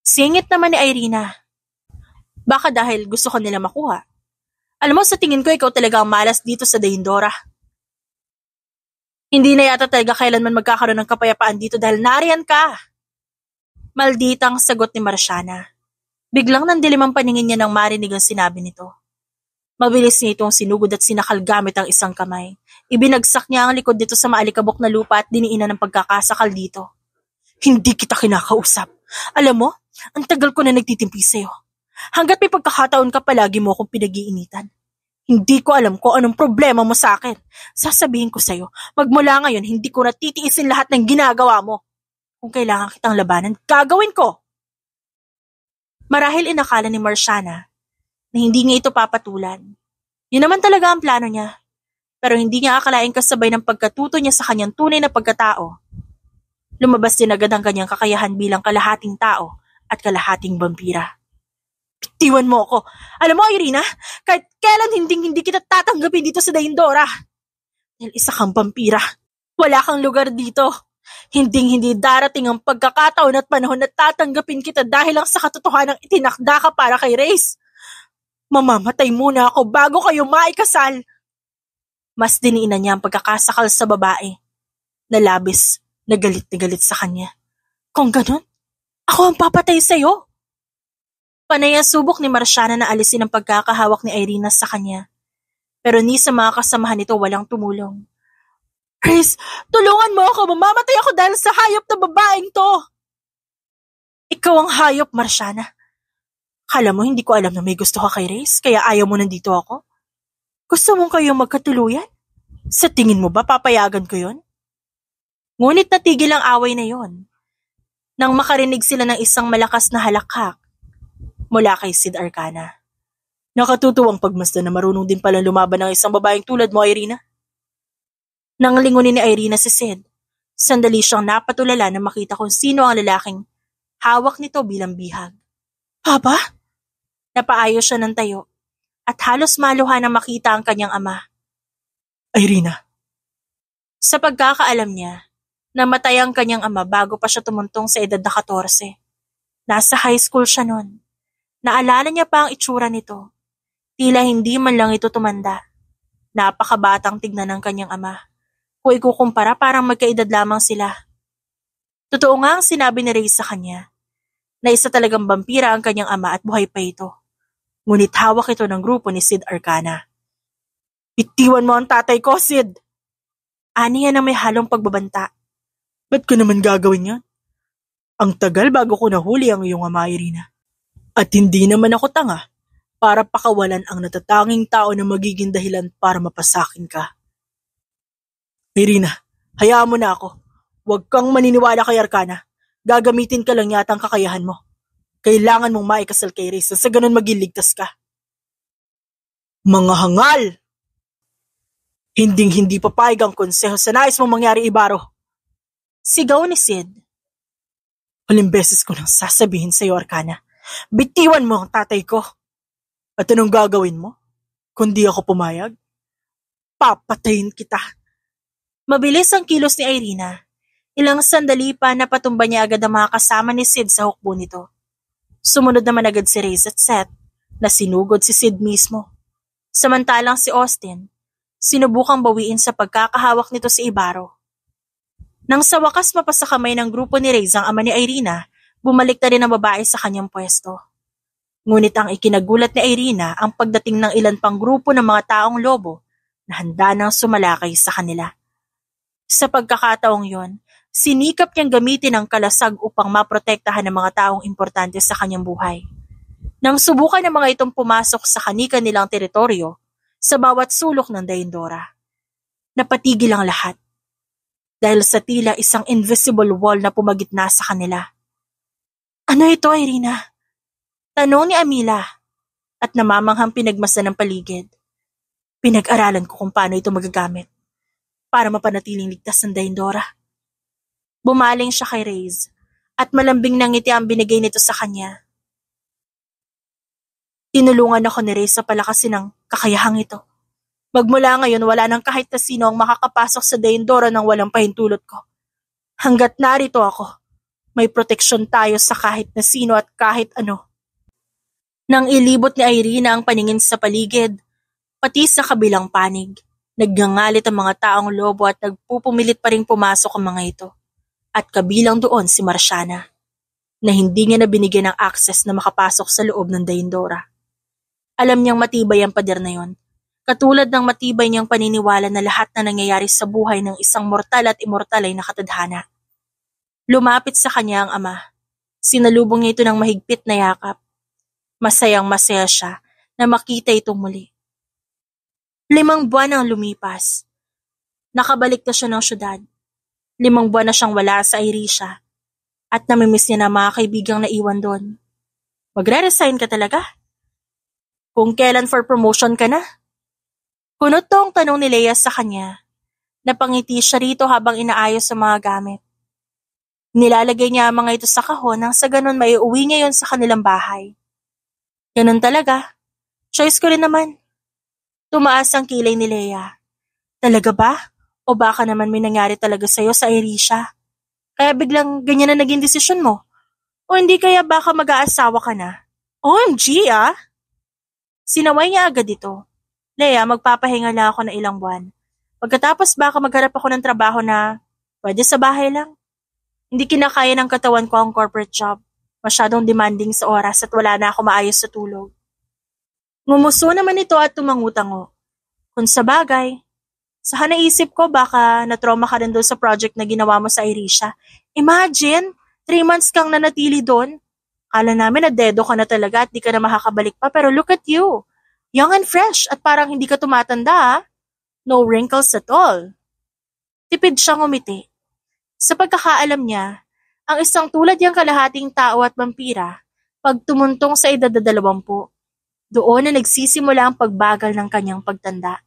Singit naman ni Irina. Baka dahil gusto ko nila makuha. Alam mo, sa tingin ko ikaw talaga ang malas dito sa Dayndora. Hindi na yata talaga kailanman magkakaroon ng kapayapaan dito dahil nariyan ka. Malditang sagot ni Marciana. Biglang nandilim ang paningin niya nang marinig ang sinabi nito. Mabilis niya itong sinugod at sinakal gamit ang isang kamay. Ibinagsak niya ang likod dito sa maalikabok na lupa at diniinan ng pagkakasakal dito. Hindi kita kinakausap. Alam mo, ang tagal ko na nagtitimpi sa'yo. Hanggat may pagkakataon ka palagi mo akong pinag-iinitan. Hindi ko alam kung anong problema mo sa akin. Sasabihin ko sa'yo, magmula ngayon hindi ko na titiisin lahat ng ginagawa mo. Kung kailangan kitang labanan, gagawin ko. Marahil inakala ni Marciana na hindi niya ito papatulan. Yun naman talaga ang plano niya. Pero hindi niya akalaing kasabay ng pagkatuto niya sa kanyang tunay na pagkatao. Lumabas din agad ang kanyang kakayahan bilang kalahating tao at kalahating vampira. Bitiwan mo ako. Alam mo, Irina, kahit kailan hindi kita tatanggapin dito sa Dayndora. Dahil isa kang vampira. Wala kang lugar dito. Hindi darating ang pagkakataon at panahon na tatanggapin kita dahil lang sa katotohanang itinakda ka para kay Reyes. Mamamatay muna ako bago kayo maikasal. Mas diniinan niya ang pagkakasakal sa babae na labis na galit sa kanya. Kung ganun, ako ang papatay sa'yo. Panay ang subok ni Marciana na alisin ang pagkakahawak ni Irina sa kanya. Pero ni sa mga kasamahan nito walang tumulong. Reyes, tulungan mo ako. Mamamatay ako dahil sa hayop na babaeng to. Ikaw ang hayop, Marciana. Kala mo hindi ko alam na may gusto ka kay Reyes, kaya ayaw mo nandito ako? Gusto mong kayong magkatuluyan? Sa tingin mo ba papayagan ko yon? Ngunit natigil ang away na yon nang makarinig sila ng isang malakas na halakhak mula kay Sid Arcana. Nakatutuwang pagmasdan na marunong din pala lumaban ng isang babaeng tulad mo, Irina. Nang lingunin ni Irina si Sid, sandali siyang napatulala na makita kung sino ang lalaking hawak nito bilang bihag. Papa? Napaayos siya ng tayo at halos maluha na makita ang kanyang ama. Irina. Sa pagkakaalam niya, namatay ang kanyang ama bago pa siya tumuntong sa edad na 14. Nasa high school siya noon. Naalala niya pa ang itsura nito. Tila hindi man lang ito tumanda. Napakabatang tignan ng kanyang ama. Kung ikukumpara, parang magkaedad lamang sila. Totoo nga ang sinabi ni Reyes sa kanya, na isa talagang vampira ang kanyang ama at buhay pa ito. Ngunit hawak ito ng grupo ni Sid Arcana. Bitiwan mo ang tatay ko, Sid! Ani yan ang may halong pagbabanta. Ba't ko naman gagawin yan? Ang tagal bago ko nahuli ang iyong ama, Irina. At hindi naman ako tanga para pakawalan ang natatanging tao na magiging dahilan para mapasakin ka. Irina, hayaan mo na ako. Huwag kang maniniwala kay Arcana. Gagamitin ka lang yata ang kakayahan mo. Kailangan mong maikasal kay Reyes sa ganun magiligtas ka. Mga hangal! Hinding-hindi papayag ang konseho sa nais mong mangyari, Ibaro. Sigaw ni Sid. Huling beses ko nang sasabihin sa'yo, Arcana. Bitiwan mo ang tatay ko. At anong gagawin mo? Kung di ako pumayag, papatayin kita. Mabilis ang kilos ni Irina. Ilang sandali pa napatumba niya agad ang mga kasama ni Sid sa hukbo nito. Sumunod naman agad si Reyes at Seth na sinugod si Sid mismo. Samantalang si Austin, sinubukang bawiin sa pagkakahawak nito si Ibarro. Nang sa wakas mapasa kamay ng grupo ni Reyes ang ama ni Irina, bumalik na rin ang babae sa kanyang pwesto. Ngunit ang ikinagulat ni Irina ang pagdating ng ilan pang grupo ng mga taong lobo na handa nang sumalakay sa kanila. Sa pagkakataong yon, sinikap niyang gamitin ang kalasag upang maprotektahan ang mga taong importante sa kanyang buhay. Nang subukan ng mga itong pumasok sa kani-kanilang teritoryo, sa bawat sulok ng Daindora, napatigil ang lahat dahil sa tila isang invisible wall na pumagitna sa kanila. Ano ito, Irina? Tanong ni Amila at namamanghang pinagmasdan ng paligid. Pinag-aralan ko kung paano ito magagamit para mapanatiling ligtas ng Daindora. Bumaling siya kay Reyes at malambing na ngiti ang binigay nito sa kanya. Tinulungan ako ni Reyes sa palakasin ng kakayahang ito. Magmula ngayon wala nang kahit na sino ang makakapasok sa Daindora nang walang pahintulot ko. Hanggat narito ako, may proteksyon tayo sa kahit na sino at kahit ano. Nang ilibot ni Irina ang paningin sa paligid, pati sa kabilang panig, naggangalit ang mga taong lobo at nagpupumilit pa ring pumasok ang mga ito. At kabilang doon si Marciana, na hindi niya na binigyan ng access na makapasok sa loob ng Daindora. Alam niyang matibay ang pader na yon, katulad ng matibay niyang paniniwala na lahat na nangyayari sa buhay ng isang mortal at immortal ay nakatadhana. Lumapit sa kanya ang ama. Sinalubong niya ito ng mahigpit na yakap. Masayang-masaya siya na makita itong muli. 5 buwan ang lumipas. Nakabalik na siya ng syudad. 5 buwan na siyang wala sa Irisha at namimiss niya na mga kaibigang naiwan doon. Magre-resign ka talaga? Kung kailan for promotion ka na? Kunot to ang tanong ni Leia sa kanya. Napangiti siya rito habang inaayos ang mga gamit. Nilalagay niya ang mga ito sa kahon nang sa ganun may uwi niya yon sa kanilang bahay. Ganun talaga. Choice ko rin naman. Tumaas ang kilay ni Leia. Talaga ba? O baka naman may nangyari talaga sa'yo sa Irisha? Kaya biglang ganyan na naging desisyon mo? O hindi kaya baka mag-aasawa ka na? OMG ah! Sinaway niya agad ito. Leia, magpapahinga lang ako na ilang buwan. Pagkatapos baka magharap ako ng trabaho na pwede sa bahay lang. Hindi kinakaya ng katawan ko ang corporate job. Masyadong demanding sa oras at wala na ako maayos sa tulog. Ngumuso naman ito at tumangutango. Kung sa bagay, sa naisip ko baka na-trauma ka rin doon sa project na ginawa mo sa Irisha. Imagine, 3 months kang nanatili doon. Kala namin na dedo ka na talaga at di ka na makakabalik pa pero look at you. Young and fresh at parang hindi ka tumatanda ha. No wrinkles at all. Tipid siyang umiti. Sa pagkakaalam niya, ang isang tulad niyang kalahating tao at vampira, pag tumuntong sa edad na 20, doon na nagsisimula ang pagbagal ng kanyang pagtanda.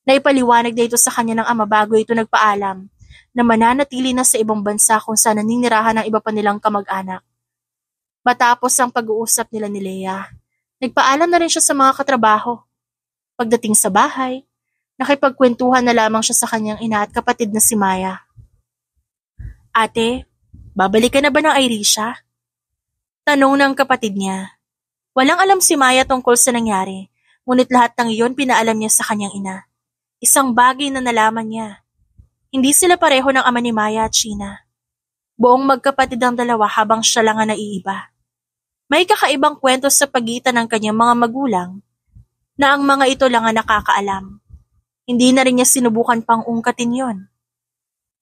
Naipaliwanag na ito sa kanya ng ama bago ito nagpaalam na mananatili na sa ibang bansa kung saan naninirahan ng iba pa nilang kamag-anak. Matapos ang pag-uusap nila ni Leia, nagpaalam na rin siya sa mga katrabaho. Pagdating sa bahay, nakipagkwentuhan na lamang siya sa kanyang ina at kapatid na si Maya. Ate, babalik ka na ba ng Irisha? Tanong ng kapatid niya. Walang alam si Maya tungkol sa nangyari, ngunit lahat ng iyon pinaalam niya sa kanyang ina. Isang bagay na nalaman niya. Hindi sila pareho ng ama ni Maya at Sheena. Buong magkapatid ang dalawa habang siya lang ang naiiba. May kakaibang kwento sa pagitan ng kanyang mga magulang na ang mga ito lang ang nakakaalam. Hindi na rin niya sinubukan pang ungkatin yon.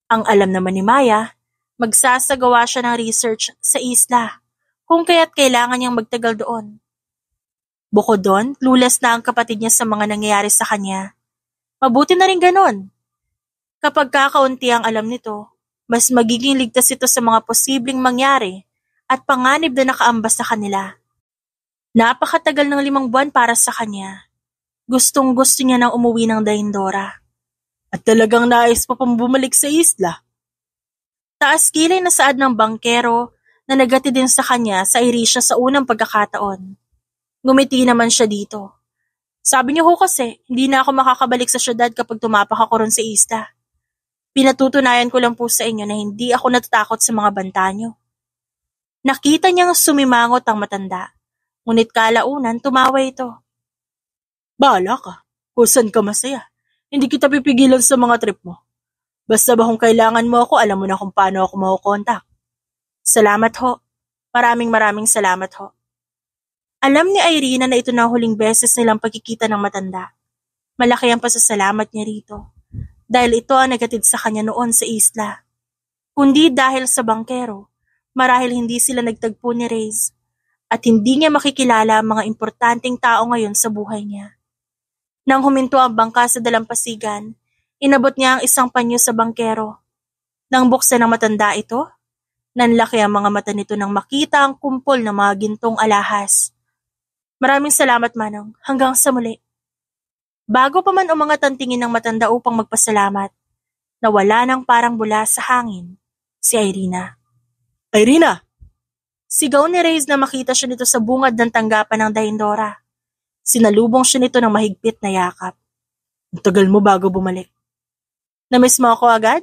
Ang alam naman ni Maya, magsasagawa siya ng research sa isla kung kaya't kailangan niyang magtagal doon. Bukod doon, clueless na ang kapatid niya sa mga nangyayari sa kanya. Mabuti na rin ganon. Kapag kakaunti ang alam nito, mas magiging ligtas ito sa mga posibleng mangyari at panganib na nakaambas sa kanila. Napakatagal ng 5 buwan para sa kanya. Gustong-gusto niya nang umuwi ng Daindora. At talagang nais pa pang bumalik sa isla. Taas kilay na saad ng bangkero na nagati din sa kanya sa Irisha sa unang pagkakataon. Ngumiti naman siya dito. Sabi niyo ho kasi, hindi na ako makakabalik sa syudad kapag tumapak ako ron sa isla. Pinatutunayan ko lang po sa inyo na hindi ako natatakot sa mga banta niyo. Nakita niyang sumimangot ang matanda, ngunit kalaunan tumawa ito. Bahala ka, kung saan ka masaya. Hindi kita pipigilan sa mga trip mo. Basta ba kung kailangan mo ako, alam mo na kung paano ako makukontak. Salamat ho. Maraming salamat ho. Alam ni Irina na ito na huling beses nilang pagkikita ng matanda. Malaki ang pasasalamat niya rito. Dahil ito ang nagatid sa kanya noon sa isla. Kundi dahil sa bangkero, marahil hindi sila nagtagpo ni Reyes. At hindi niya makikilala ang mga importanteng tao ngayon sa buhay niya. Nang huminto ang bangka sa dalampasigan, inabot niya ang isang panyo sa bangkero. Nang buksan ng matanda ito, nanlaki ang mga mata nito nang makita ang kumpol ng mga gintong alahas. Maraming salamat, Manong. Hanggang sa muli. Bago pa man umangat ang tingin ng matanda upang magpasalamat, nawala ng parang bula sa hangin si Irina. Irina! Sigaw ni Reyes na makita siya nito sa bungad ng tanggapan ng Daindora. Sinalubong siya nito ng mahigpit na yakap. Ang tagal mo bago bumalik. Namiss mo ako agad?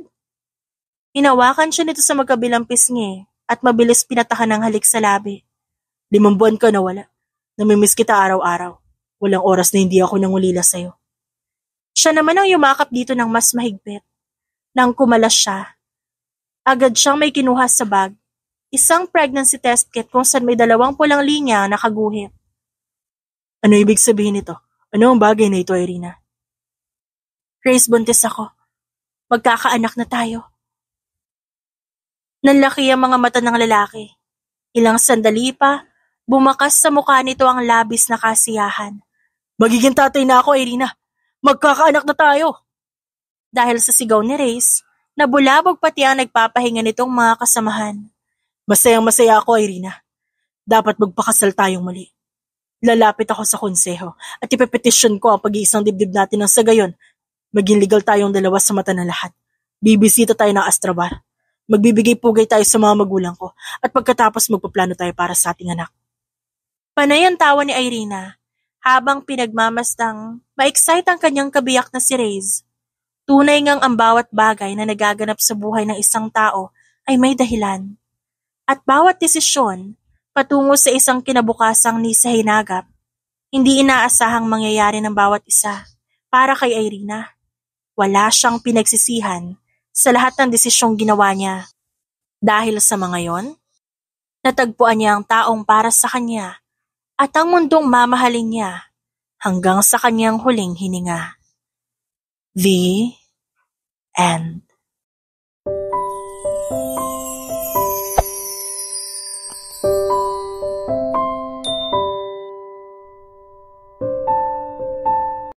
Hinawakan siya nito sa magkabilang pisngi at mabilis pinatakan ng halik sa labi. 5 buwan ka nawala. Namimiss kita araw-araw. Walang oras na hindi ako nangulila sa'yo. Siya naman ang yumakap dito ng mas mahigpit. Nang kumalas siya, agad siyang may kinuha sa bag, isang pregnancy test kit kung saan may 2 pulang linya na nakaguhit. Ano ibig sabihin nito? Ano ang bagay na ito, Irina? Reyes, buntis ako. Magkakaanak na tayo. Nanlaki ang mga mata ng lalaki. Ilang sandali pa, bumakas sa mukha nito ang labis na kasiyahan. Magiging tatay na ako, Irina. Magkakaanak na tayo. Dahil sa sigaw ni Reyes, nabulabog pati ang nagpapahinga nitong mga kasamahan. Masayang-masaya ako, Irina. Dapat magpakasal tayong muli. Lalapit ako sa konseho at ipepetisyon ko ang pag-iisang dibdib natin ng sa gayon. Maging legal tayong dalawa sa mata ng lahat. Bibisita tayo ng Astrabar. Magbibigay pugay tayo sa mga magulang ko at pagkatapos magpaplano tayo para sa ating anak. Panay ang tawa ni Irina habang pinagmamastang ma-excite ang kanyang kabiyak na si Reyes. Tunay ngang ang bawat bagay na nagaganap sa buhay ng isang tao ay may dahilan. At bawat desisyon patungo sa isang kinabukasang ni sa hinagap, hindi inaasahang mangyayari ng bawat isa. Para kay Irina, wala siyang pinagsisihan sa lahat ng desisyong ginawa niya. Dahil sa mga yon, natagpuan niya ang taong para sa kanya at ang mundong mamahalin niya hanggang sa kanyang huling hininga. The End.